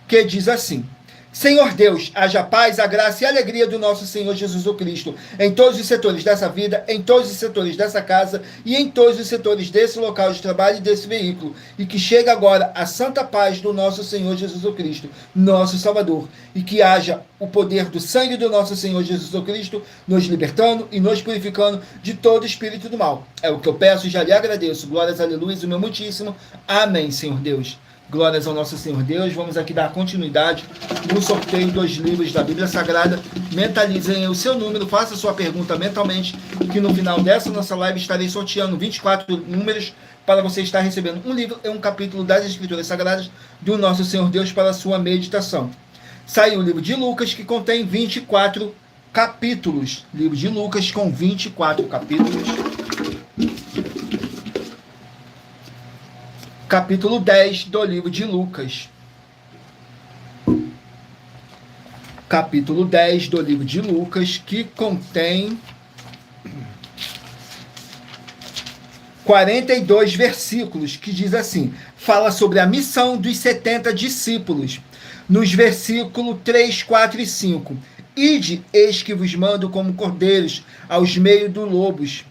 que diz assim: Senhor Deus, haja paz, a graça e a alegria do nosso Senhor Jesus Cristo em todos os setores dessa vida, em todos os setores dessa casa e em todos os setores desse local de trabalho e desse veículo, e que chegue agora a santa paz do nosso Senhor Jesus Cristo, nosso Salvador, e que haja o poder do sangue do nosso Senhor Jesus Cristo nos libertando e nos purificando de todo espírito do mal. É o que eu peço e já lhe agradeço. Glórias, aleluia, o meu muitíssimo. Amém, Senhor Deus. Glórias ao nosso Senhor Deus. Vamos aqui dar continuidade no sorteio dos livros da Bíblia Sagrada. Mentalizem o seu número, faça sua pergunta mentalmente, que no final dessa nossa live estarei sorteando 24 números para você estar recebendo um livro e um capítulo das Escrituras Sagradas do nosso Senhor Deus para a sua meditação. Saiu o livro de Lucas, que contém 24 capítulos. Livro de Lucas com 24 capítulos. Capítulo 10 do livro de Lucas. Capítulo 10 do livro de Lucas, que contém 42 versículos, que diz assim: fala sobre a missão dos 70 discípulos. Nos versículos 3, 4 e 5. Ide, eis que vos mando como cordeiros aos meios dos lobos.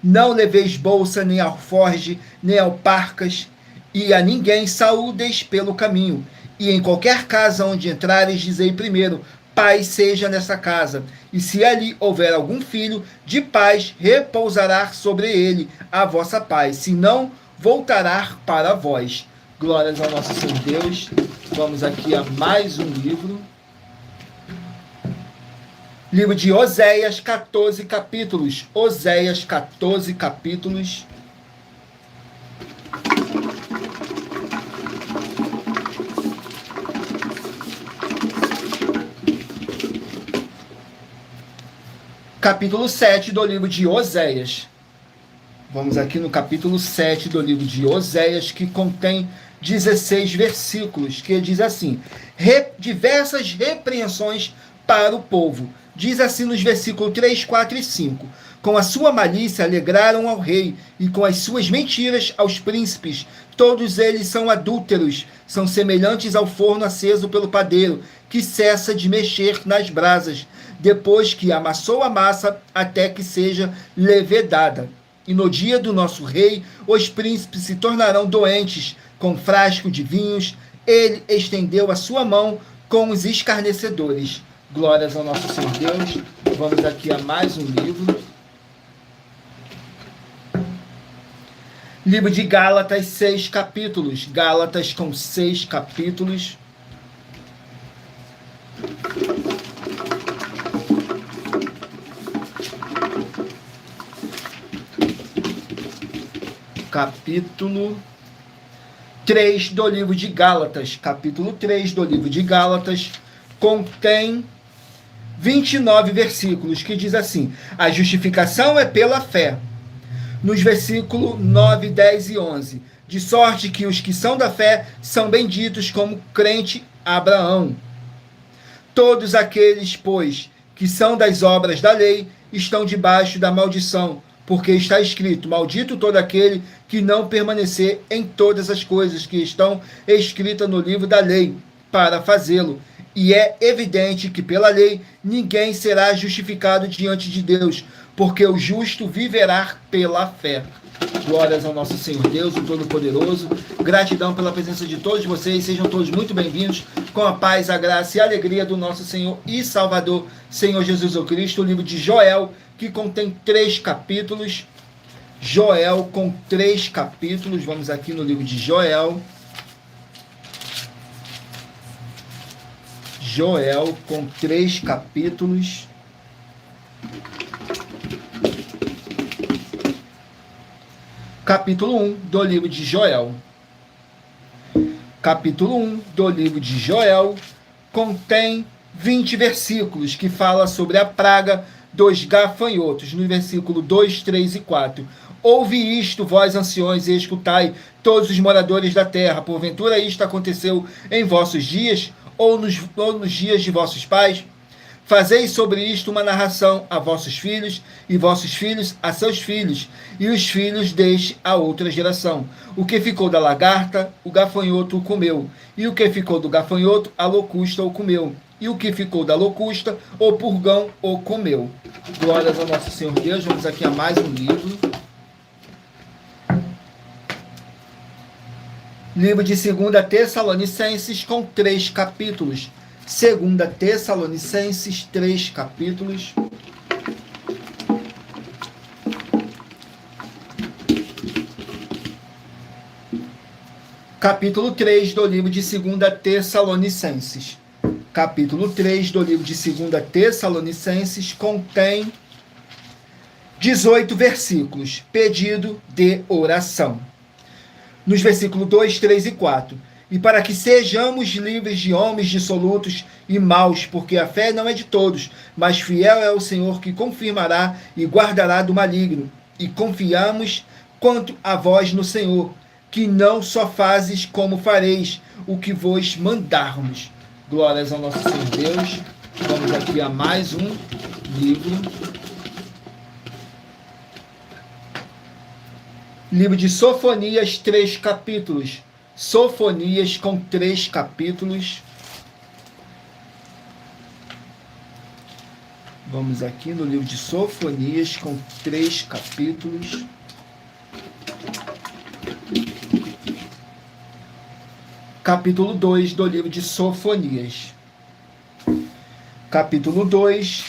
Não leveis bolsa, nem alforge, nem alparcas, e a ninguém saúdeis pelo caminho. E em qualquer casa onde entrares, dizei primeiro: paz seja nessa casa. E se ali houver algum filho, de paz repousará sobre ele a vossa paz, se não voltará para vós. Glórias ao nosso Senhor Deus. Vamos aqui a mais um livro. Livro de Oséias, 14 capítulos. Oséias, 14 capítulos. Capítulo 7 do livro de Oséias. Vamos aqui no capítulo 7 do livro de Oséias, que contém 16 versículos, que diz assim: diversas repreensões para o povo. Diz assim nos versículos 3, 4 e 5. Com a sua malícia alegraram ao rei, e com as suas mentiras aos príncipes. Todos eles são adúlteros, são semelhantes ao forno aceso pelo padeiro, que cessa de mexer nas brasas, depois que amassou a massa, até que seja levedada. E no dia do nosso rei, os príncipes se tornarão doentes com frasco de vinhos. Ele estendeu a sua mão com os escarnecedores. Glórias ao nosso Senhor Deus. Vamos aqui a mais um livro. Livro de Gálatas, 6 capítulos. Gálatas com 6 capítulos. Capítulo 3 do livro de Gálatas. Capítulo 3 do livro de Gálatas contém 29 versículos, que diz assim: a justificação é pela fé. Nos versículos 9, 10 e 11. De sorte que os que são da fé são benditos como crente Abraão. Todos aqueles, pois, que são das obras da lei, estão debaixo da maldição, porque está escrito: maldito todo aquele que não permanecer em todas as coisas que estão escritas no livro da lei, para fazê-lo. E é evidente que pela lei ninguém será justificado diante de Deus, porque o justo viverá pela fé. Glórias ao nosso Senhor Deus, o Todo-Poderoso. Gratidão pela presença de todos vocês. Sejam todos muito bem-vindos, com a paz, a graça e a alegria do nosso Senhor e Salvador, Senhor Jesus Cristo. O livro de Joel, que contém 3 capítulos. Joel com 3 capítulos. Vamos aqui no livro de Joel. Joel com 3 capítulos. Capítulo 1 do livro de Joel. Capítulo 1 do livro de Joel contém 20 versículos, que fala sobre a praga dos gafanhotos, no versículo 2, 3 e 4. Ouve isto, vós anciões, e escutai, todos os moradores da terra. Porventura isto aconteceu em vossos dias, ou nos dias de vossos pais? Fazei sobre isto uma narração a vossos filhos, e vossos filhos a seus filhos, e os filhos deste a outra geração. O que ficou da lagarta, o gafanhoto o comeu, e o que ficou do gafanhoto, a locusta o comeu, e o que ficou da locusta, o purgão o comeu. Glórias ao nosso Senhor Deus. Vamos aqui a mais um livro. Livro de 2 Tessalonicenses com 3 capítulos. 2 Tessalonicenses, 3 capítulos. Capítulo 3 do livro de 2 Tessalonicenses. Capítulo 3 do livro de 2 Tessalonicenses contém 18 versículos. Pedido de oração. Nos versículos 2, 3 e 4. E para que sejamos livres de homens dissolutos e maus, porque a fé não é de todos, mas fiel é o Senhor que confirmará e guardará do maligno. E confiamos quanto a vós no Senhor, que não só fazes como fareis o que vos mandarmos. Glórias ao nosso Senhor Deus. Vamos aqui a mais um livro. Livro de Sofonias, 3 capítulos. Sofonias com 3 capítulos. Vamos aqui no livro de Sofonias com 3 capítulos. Capítulo 2 do livro de Sofonias. Capítulo 2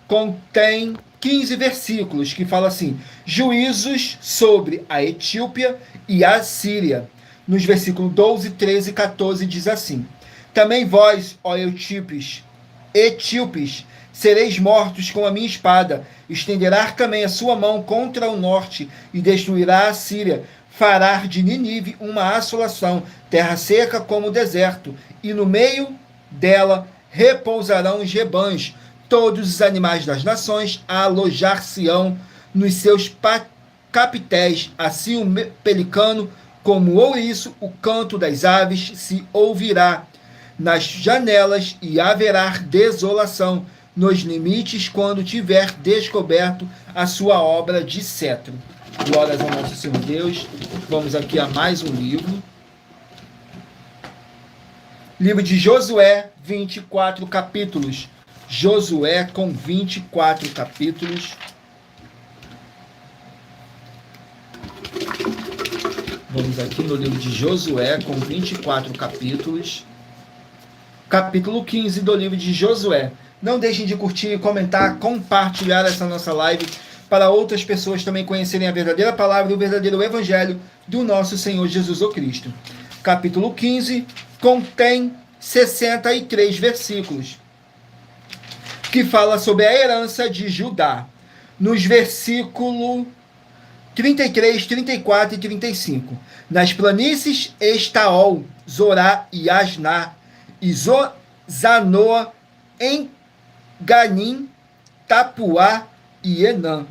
contém 15 versículos, que fala assim: juízos sobre a Etiópia e a Síria. Nos versículos 12, 13 e 14 diz assim: também vós, ó etíopes, sereis mortos com a minha espada. Estenderá também a sua mão contra o norte e destruirá a Síria. Fará de Nínive uma assolação, terra seca como o deserto, e no meio dela repousarão os rebanhos. Todos os animais das nações alojar-se-ão nos seus capitéis. Assim o pelicano como o ouriço, o canto das aves se ouvirá nas janelas, e haverá desolação nos limites quando tiver descoberto a sua obra de cetro. Glórias ao nosso Senhor Deus. Vamos aqui a mais um livro. Livro de Josué, 24 capítulos. Josué com 24 capítulos. Vamos aqui no livro de Josué, com 24 capítulos. Capítulo 15 do livro de Josué. Não deixem de curtir, comentar, compartilhar essa nossa live para outras pessoas também conhecerem a verdadeira palavra e o verdadeiro evangelho do nosso Senhor Jesus Cristo. Capítulo 15 contém 63 versículos, que fala sobre a herança de Judá. Nos versículos 33, 34 e 35. Nas planícies Estaol, Zorá e Asná, e Zanoa, em Ganim, Tapuá e Enã,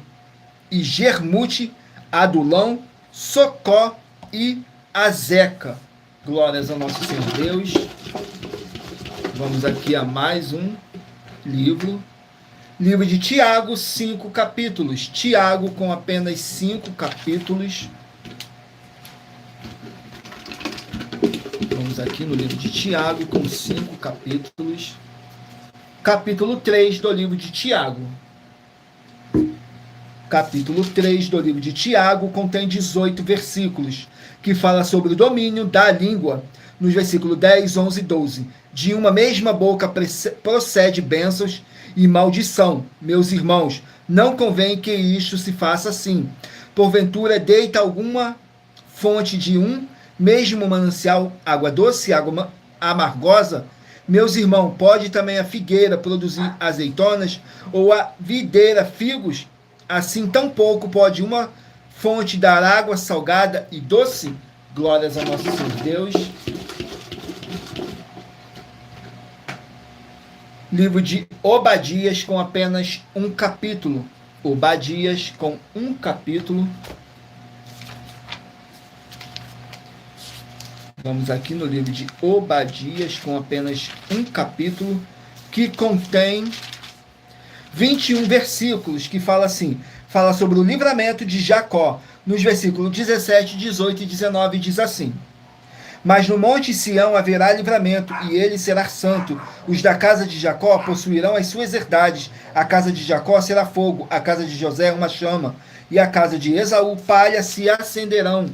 e Germute, Adulão, Socó e Azeca. Glórias ao nosso Senhor Deus. Vamos aqui a mais um livro. Livro de Tiago, 5 capítulos. Tiago com apenas 5 capítulos. Vamos aqui no livro de Tiago com 5 capítulos. Capítulo 3 do livro de Tiago. Capítulo 3 do livro de Tiago contém 18 versículos, que fala sobre o domínio da língua. Nos versículos 10, 11 e 12. De uma mesma boca procede bênçãos e maldição. Meus irmãos, não convém que isto se faça assim. Porventura deita alguma fonte de um mesmo manancial, água doce e água amargosa? Meus irmãos, pode também a figueira produzir azeitonas, ou a videira figos? Assim tampouco pode uma fonte dar água salgada e doce? Glórias ao nosso Senhor Deus. Livro de Obadias com apenas um capítulo. Obadias com um capítulo. Vamos aqui no livro de Obadias com apenas um capítulo, que contém 21 versículos, que fala assim, fala sobre o livramento de Jacó. Nos versículos 17, 18 e 19 diz assim: Mas no monte Sião haverá livramento, e ele será santo. Os da casa de Jacó possuirão as suas herdades. A casa de Jacó será fogo, a casa de José uma chama, e a casa de Esaú palha se acenderão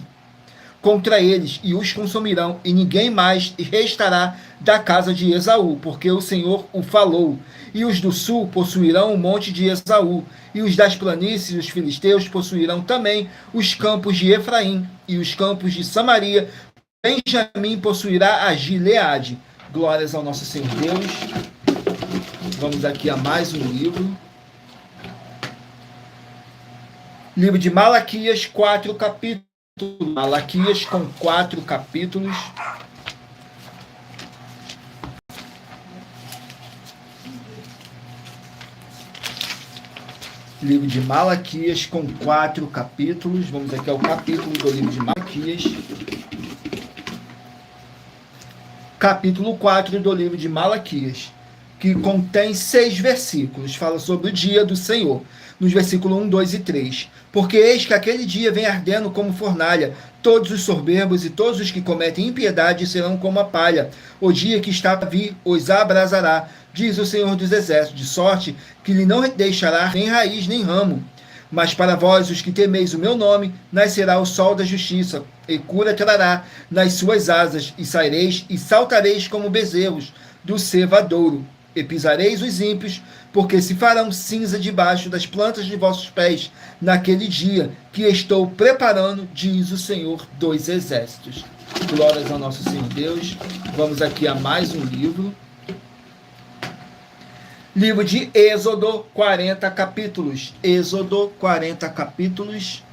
contra eles, e os consumirão, e ninguém mais restará da casa de Esaú, porque o Senhor o falou. E os do sul possuirão o monte de Esaú, e os das planícies, os filisteus, possuirão também os campos de Efraim, e os campos de Samaria. Benjamim possuirá a Gileade. Glórias ao nosso Senhor Deus. Vamos aqui a mais um livro. Livro de Malaquias, 4 capítulos. Malaquias com 4 capítulos. Livro de Malaquias com 4 capítulos. Vamos aqui ao capítulo do livro de Malaquias. Capítulo 4 do livro de Malaquias, que contém 6 versículos. Fala sobre o dia do Senhor. Nos versículos 1, 2 e 3. Porque eis que aquele dia vem ardendo como fornalha. Todos os soberbos e todos os que cometem impiedade serão como a palha. O dia que está a vir os abrasará, diz o Senhor dos Exércitos, de sorte que lhe não deixará nem raiz nem ramo. Mas para vós, os que temeis o meu nome, nascerá o sol da justiça, e cura trará nas suas asas, e saireis e saltareis como bezerros do cevadouro. E pisareis os ímpios, porque se farão cinza debaixo das plantas de vossos pés, naquele dia que estou preparando, diz o Senhor dos Exércitos. Glórias ao nosso Senhor Deus. Vamos aqui a mais um livro. Livro de Êxodo, 40 capítulos. Êxodo, 40 capítulos.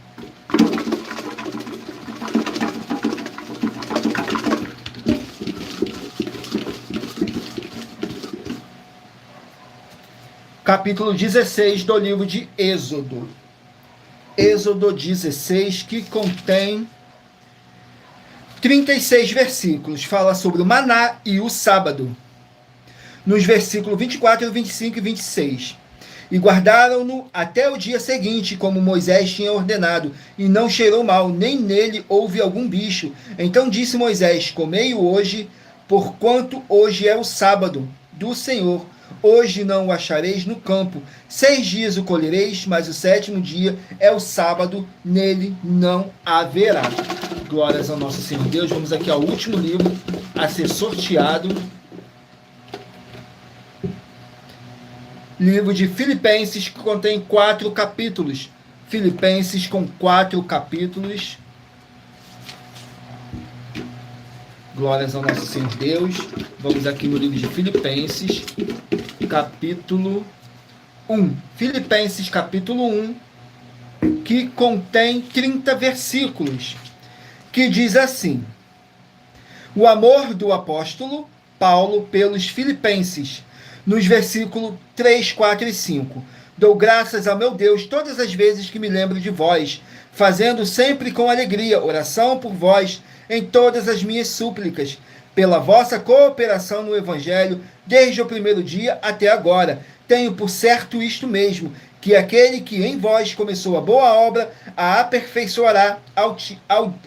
Capítulo 16 do livro de Êxodo. Êxodo 16, que contém 36 versículos. Fala sobre o maná e o sábado. Nos versículos 24, 25 e 26. E guardaram-no até o dia seguinte, como Moisés tinha ordenado, e não cheirou mal, nem nele houve algum bicho. Então disse Moisés: comei-o hoje, porquanto hoje é o sábado do Senhor. Hoje não o achareis no campo. 6 dias o colhereis, mas o 7º dia é o sábado, nele não haverá. Glórias ao nosso Senhor Deus. Vamos aqui ao último livro a ser sorteado. Livro de Filipenses, que contém 4 capítulos. Filipenses com 4 capítulos. Glórias ao nosso Senhor Deus. Vamos aqui no livro de Filipenses, capítulo 1. Filipenses, capítulo 1, que contém 30 versículos, que diz assim: o amor do apóstolo Paulo pelos filipenses, nos versículos 3, 4 e 5. Dou graças a meu Deus todas as vezes que me lembro de vós, fazendo sempre com alegria oração por vós em todas as minhas súplicas, pela vossa cooperação no Evangelho, desde o primeiro dia até agora. Tenho por certo isto mesmo, que aquele que em vós começou a boa obra, a aperfeiçoará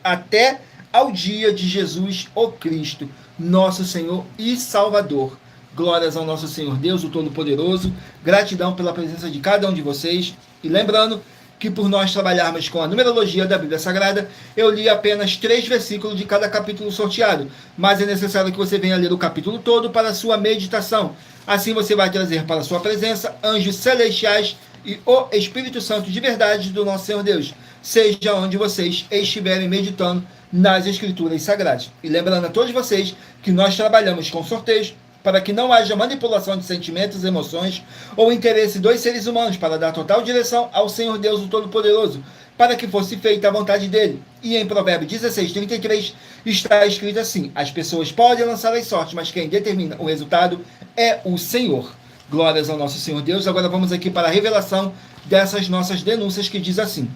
até ao dia de Jesus, o Cristo, nosso Senhor e Salvador. Glórias ao nosso Senhor Deus, o Todo-Poderoso. Gratidão pela presença de cada um de vocês. E lembrando que por nós trabalharmos com a numerologia da Bíblia Sagrada, eu li apenas 3 versículos de cada capítulo sorteado, mas é necessário que você venha ler o capítulo todo para a sua meditação. Assim você vai trazer para a sua presença anjos celestiais e o Espírito Santo de verdade do nosso Senhor Deus, seja onde vocês estiverem meditando nas Escrituras Sagradas. E lembrando a todos vocês que nós trabalhamos com sorteios para que não haja manipulação de sentimentos, emoções ou interesse dos seres humanos, para dar total direção ao Senhor Deus, o Todo-Poderoso, para que fosse feita a vontade dele. E em Provérbios 16:33 está escrito assim: as pessoas podem lançar as sortes, mas quem determina o resultado é o Senhor. Glórias ao nosso Senhor Deus. Agora vamos aqui para a revelação dessas nossas denúncias, que diz assim: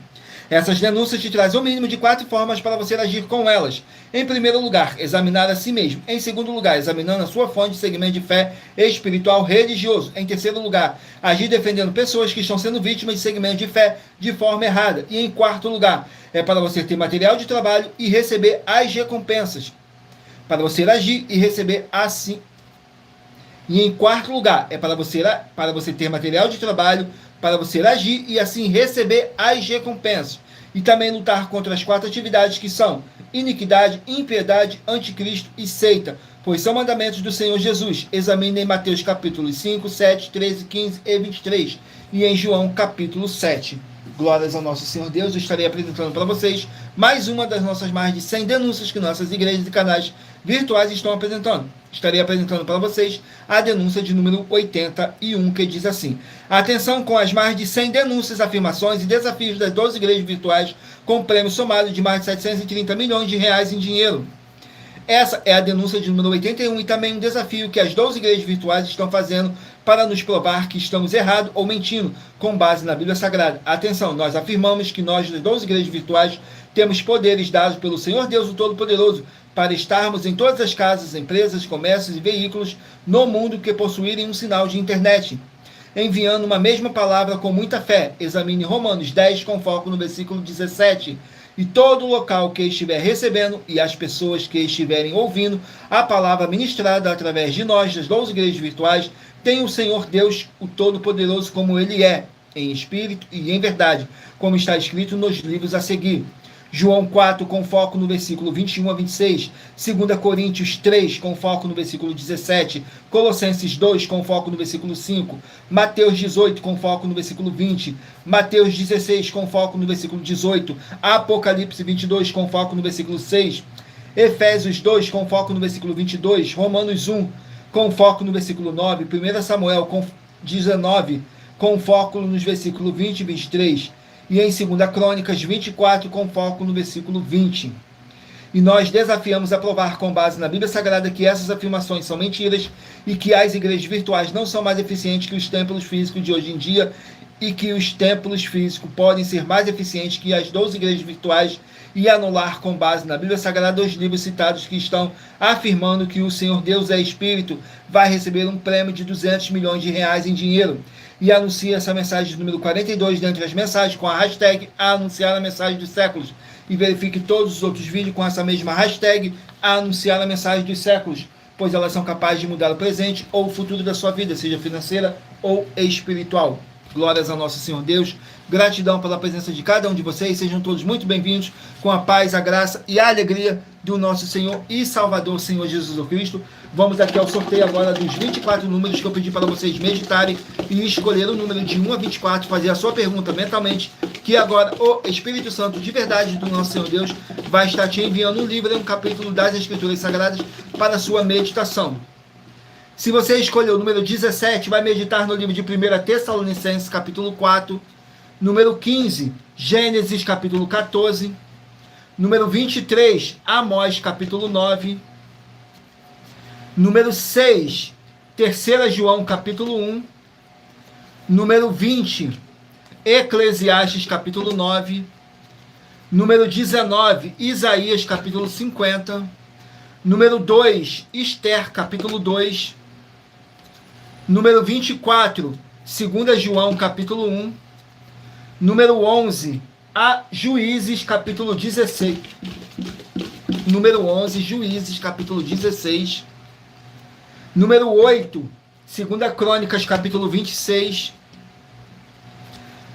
essas denúncias te trazem o mínimo de 4 formas para você agir com elas. Em primeiro lugar, examinar a si mesmo. Em segundo lugar, examinando a sua fonte de segmento de fé espiritual religioso. Em terceiro lugar, agir defendendo pessoas que estão sendo vítimas de segmento de fé de forma errada. E em quarto lugar, é para você ter material de trabalho e receber as recompensas. Para você agir e receber assim. E em quarto lugar, é para você ter material de trabalho, para você agir e assim receber as recompensas. E também lutar contra as 4 atividades que são iniquidade, impiedade, anticristo e seita, pois são mandamentos do Senhor Jesus. Examine em Mateus capítulo 5, 7, 13, 15 e 23. E em João capítulo 7. Glórias ao nosso Senhor Deus. Eu estarei apresentando para vocês mais uma das nossas mais de 100 denúncias que nossas igrejas e canais virtuais estão apresentando. Estarei apresentando para vocês a denúncia de número 81, que diz assim: atenção com as mais de 100 denúncias, afirmações e desafios das 12 igrejas virtuais com prêmio somado de mais de 730 milhões de reais em dinheiro. Essa é a denúncia de número 81 e também um desafio que as 12 igrejas virtuais estão fazendo para nos provar que estamos errados ou mentindo, com base na Bíblia Sagrada. Atenção, nós afirmamos que nós, das 12 igrejas virtuais, temos poderes dados pelo Senhor Deus, o Todo-Poderoso, para estarmos em todas as casas, empresas, comércios e veículos no mundo que possuírem um sinal de internet, enviando uma mesma palavra com muita fé. Examine Romanos 10, com foco no versículo 17. E todo local que estiver recebendo e as pessoas que estiverem ouvindo a palavra ministrada através de nós, das 12 igrejas virtuais, tem o Senhor Deus, o Todo-Poderoso, como Ele é, em espírito e em verdade, como está escrito nos livros a seguir. João 4, com foco no versículo 21 a 26, 2 Coríntios 3, com foco no versículo 17, Colossenses 2, com foco no versículo 5, Mateus 18, com foco no versículo 20, Mateus 16, com foco no versículo 18, Apocalipse 22, com foco no versículo 6, Efésios 2, com foco no versículo 22, Romanos 1, com foco no versículo 9, 1 Samuel 19, com foco nos versículos 20 e 23, e em 2 Crônicas 24, com foco no versículo 20. E nós desafiamos a provar com base na Bíblia Sagrada que essas afirmações são mentiras e que as igrejas virtuais não são mais eficientes que os templos físicos de hoje em dia e que os templos físicos podem ser mais eficientes que as 12 igrejas virtuais e anular com base na Bíblia Sagrada os livros citados que estão afirmando que o Senhor Deus é Espírito, vai receber um prêmio de 200 milhões de reais em dinheiro. E anuncia essa mensagem número 42 dentre as mensagens com a hashtag Anunciar a Mensagem dos Séculos. E verifique todos os outros vídeos com essa mesma hashtag Anunciar a Mensagem dos Séculos, pois elas são capazes de mudar o presente ou o futuro da sua vida, seja financeira ou espiritual. Glórias ao nosso Senhor Deus. Gratidão pela presença de cada um de vocês. Sejam todos muito bem-vindos com a paz, a graça e a alegria do nosso Senhor e Salvador, Senhor Jesus Cristo. Vamos aqui ao sorteio agora dos 24 números que eu pedi para vocês meditarem e escolher o número de 1 a 24, fazer a sua pergunta mentalmente, que agora o Espírito Santo de verdade do nosso Senhor Deus vai estar te enviando um livro, um capítulo das Escrituras Sagradas para a sua meditação. Se você escolher o número 17, vai meditar no livro de 1 Tessalonicenses, capítulo 4, número 15, Gênesis, capítulo 14, número 23, Amós, capítulo 9, número 6, 3 João, capítulo 1, número 20, Eclesiastes, capítulo 9, número 19, Isaías, capítulo 50, número 2, Esther, capítulo 2, número 24, 2 João, capítulo 1, número 11, a Juízes, capítulo 16, número 11, Juízes, capítulo 16, número 8, 2 Crônicas, capítulo 26,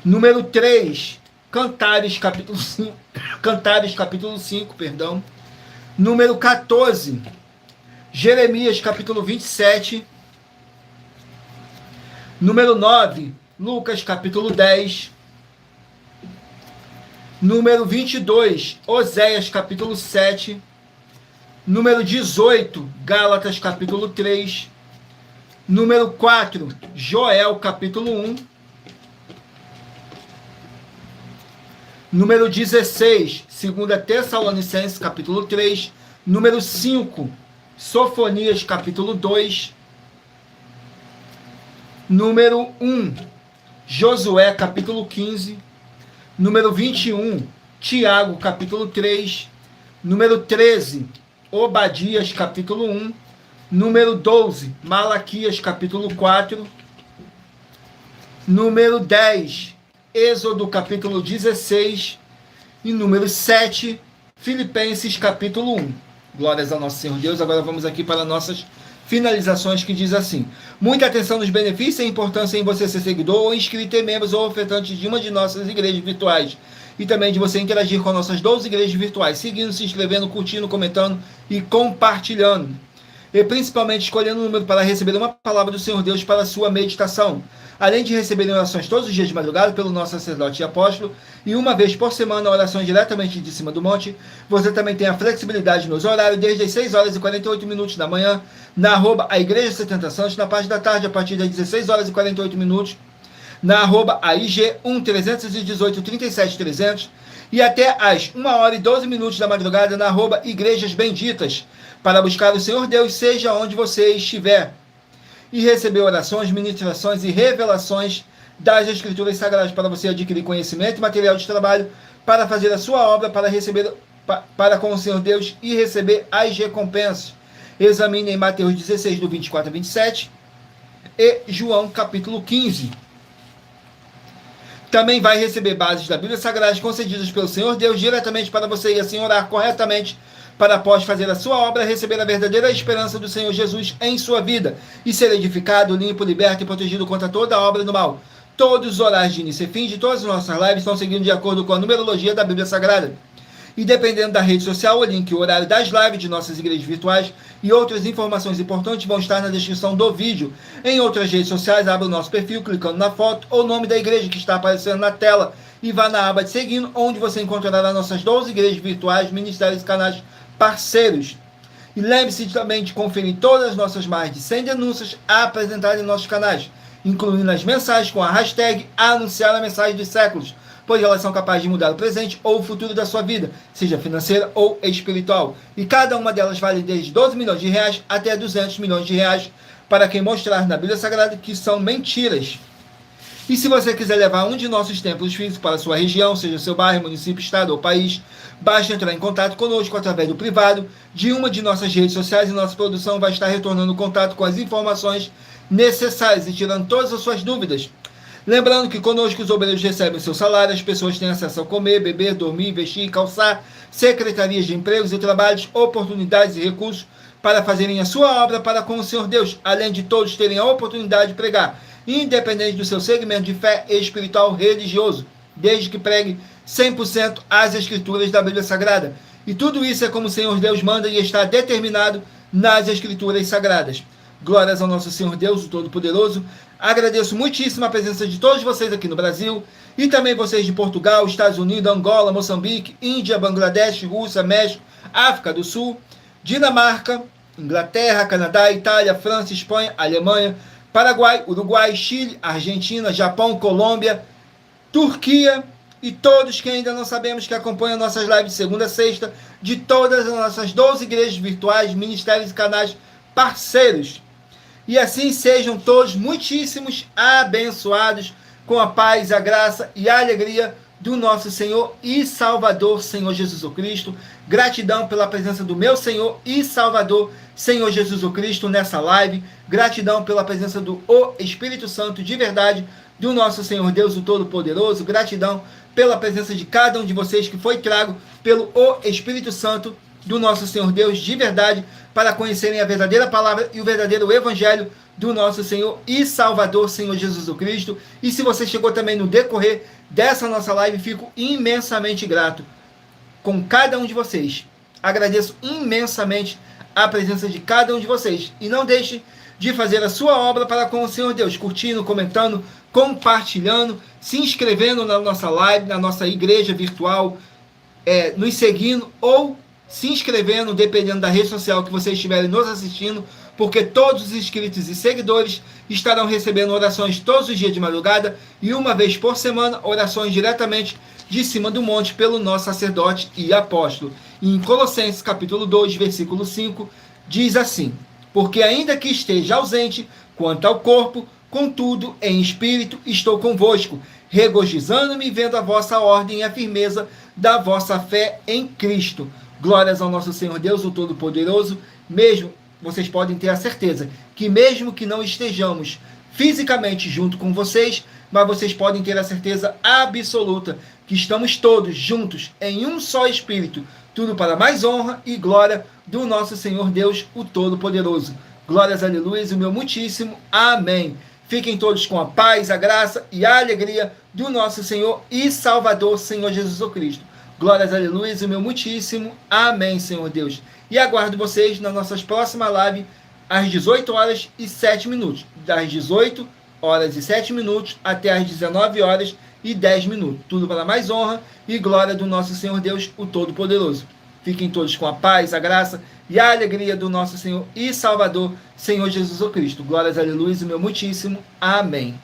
número 3, Cantares, capítulo 5, número 14, Jeremias, capítulo 27, número 9, Lucas, capítulo 10, número 22, Oséias, capítulo 7, número 18, Gálatas, capítulo 3, número 4, Joel, capítulo 1, número 16, 2 Tessalonicenses, capítulo 3, número 5, Sofonias, capítulo 2, número 1, Josué, capítulo 15, número 21, Tiago, capítulo 3, número 13, Obadias, capítulo 1, número 12, Malaquias, capítulo 4, número 10, Êxodo, capítulo 16, e número 7, Filipenses, capítulo 1. Glórias ao nosso Senhor Deus. Agora vamos aqui para nossas finalizações, que diz assim: muita atenção nos benefícios e importância em você ser seguidor ou inscrito em membros ou ofertante de uma de nossas igrejas virtuais, e também de você interagir com nossas 12 igrejas virtuais, seguindo, se inscrevendo, curtindo, comentando e compartilhando, e principalmente escolhendo um número para receber uma palavra do Senhor Deus para a sua meditação, além de receberem orações todos os dias de madrugada pelo nosso sacerdote e apóstolo, e uma vez por semana orações diretamente de cima do monte. Você também tem a flexibilidade nos horários, desde as 6 horas e 48 minutos da manhã, na @a Igreja 70 Santos, na parte da tarde, a partir das 16 horas e 48 minutos, na @AIG 1318 37 300, e até às 1 hora e 12 minutos da madrugada, na @Igrejas Benditas, para buscar o Senhor Deus, seja onde você estiver, e receber orações, ministrações e revelações das Escrituras Sagradas, para você adquirir conhecimento e material de trabalho para fazer a sua obra, para receber para com o Senhor Deus e receber as recompensas. Examine em Mateus 16, do 24 a 27, e João, capítulo 15. Também vai receber bases da Bíblia Sagrada concedidas pelo Senhor Deus diretamente para você, e assim orar corretamente, para após fazer a sua obra, receber a verdadeira esperança do Senhor Jesus em sua vida, e ser edificado, limpo, liberto e protegido contra toda a obra do mal. Todos os horários de início e fim de todas as nossas lives estão seguindo de acordo com a numerologia da Bíblia Sagrada. E dependendo da rede social, o link e o horário das lives de nossas igrejas virtuais e outras informações importantes vão estar na descrição do vídeo. Em outras redes sociais, abra o nosso perfil clicando na foto ou nome da igreja que está aparecendo na tela, e vá na aba de seguindo, onde você encontrará nossas 12 igrejas virtuais, ministérios e canais parceiros. E lembre-se também de conferir todas as nossas mais de 100 denúncias apresentadas em nossos canais, incluindo as mensagens com a hashtag Anunciar a Mensagem dos Séculos, pois elas são capazes de mudar o presente ou o futuro da sua vida, seja financeira ou espiritual. E cada uma delas vale desde 12 milhões de reais até 200 milhões de reais, para quem mostrar na Bíblia Sagrada que são mentiras. E se você quiser levar um de nossos templos físicos para a sua região, seja seu bairro, município, estado ou país, basta entrar em contato conosco através do privado de uma de nossas redes sociais, e nossa produção vai estar retornando contato com as informações necessárias e tirando todas as suas dúvidas. Lembrando que conosco os obreiros recebem seu salário, as pessoas têm acesso a comer, beber, dormir, vestir e calçar, secretarias de empregos e trabalhos, oportunidades e recursos para fazerem a sua obra para com o Senhor Deus, além de todos terem a oportunidade de pregar independente do seu segmento de fé espiritual religioso, desde que pregue 100% as escrituras da Bíblia Sagrada. E tudo isso é como o Senhor Deus manda e está determinado nas escrituras sagradas. Glórias ao nosso Senhor Deus, o Todo-Poderoso. Agradeço muitíssimo a presença de todos vocês aqui no Brasil e também vocês de Portugal, Estados Unidos, Angola, Moçambique, Índia, Bangladesh, Rússia, México, África do Sul, Dinamarca, Inglaterra, Canadá, Itália, França, Espanha, Alemanha, Paraguai, Uruguai, Chile, Argentina, Japão, Colômbia, Turquia e todos que ainda não sabemos que acompanham nossas lives de segunda a sexta, de todas as nossas 12 igrejas virtuais, ministérios e canais parceiros. E assim sejam todos muitíssimos abençoados com a paz, a graça e a alegria do nosso Senhor e Salvador, Senhor Jesus Cristo. Gratidão pela presença do meu Senhor e Salvador, Senhor Jesus Cristo, nessa live. Gratidão pela presença do Espírito Santo de verdade, do nosso Senhor Deus, o Todo-Poderoso. Gratidão pela presença de cada um de vocês que foi trago pelo Espírito Santo do nosso Senhor Deus de verdade, para conhecerem a verdadeira palavra e o verdadeiro evangelho do nosso Senhor e Salvador, Senhor Jesus Cristo. E se você chegou também no decorrer dessa nossa live, fico imensamente grato com cada um de vocês. Agradeço imensamente a presença de cada um de vocês. E não deixe de fazer a sua obra para com o Senhor Deus, curtindo, comentando, compartilhando, se inscrevendo na nossa live, na nossa igreja virtual, nos seguindo ou se inscrevendo, dependendo da rede social que vocês estiverem nos assistindo, porque todos os inscritos e seguidores estarão recebendo orações todos os dias de madrugada e uma vez por semana, orações diretamente de cima do monte pelo nosso sacerdote e apóstolo. E em Colossenses capítulo 2, versículo 5, diz assim: porque ainda que esteja ausente quanto ao corpo, contudo, em espírito estou convosco, regozijando-me vendo a vossa ordem e a firmeza da vossa fé em Cristo. Glórias ao nosso Senhor Deus, o Todo-Poderoso. Mesmo, vocês podem ter a certeza que mesmo que não estejamos fisicamente junto com vocês, mas vocês podem ter a certeza absoluta que estamos todos juntos em um só Espírito, tudo para mais honra e glória do nosso Senhor Deus, o Todo-Poderoso. Glórias, aleluia, e o meu muitíssimo amém. Fiquem todos com a paz, a graça e a alegria do nosso Senhor e Salvador, Senhor Jesus Cristo. Glórias, aleluia, e o meu muitíssimo amém, Senhor Deus. E aguardo vocês nas nossas próximas lives às 18 horas e 7 minutos. Das 18 horas e 7 minutos até às 19 horas e 10 minutos. Tudo para mais honra e glória do nosso Senhor Deus, o Todo-Poderoso. Fiquem todos com a paz, a graça e a alegria do nosso Senhor e Salvador, Senhor Jesus Cristo. Glórias, aleluia, e o meu muitíssimo amém.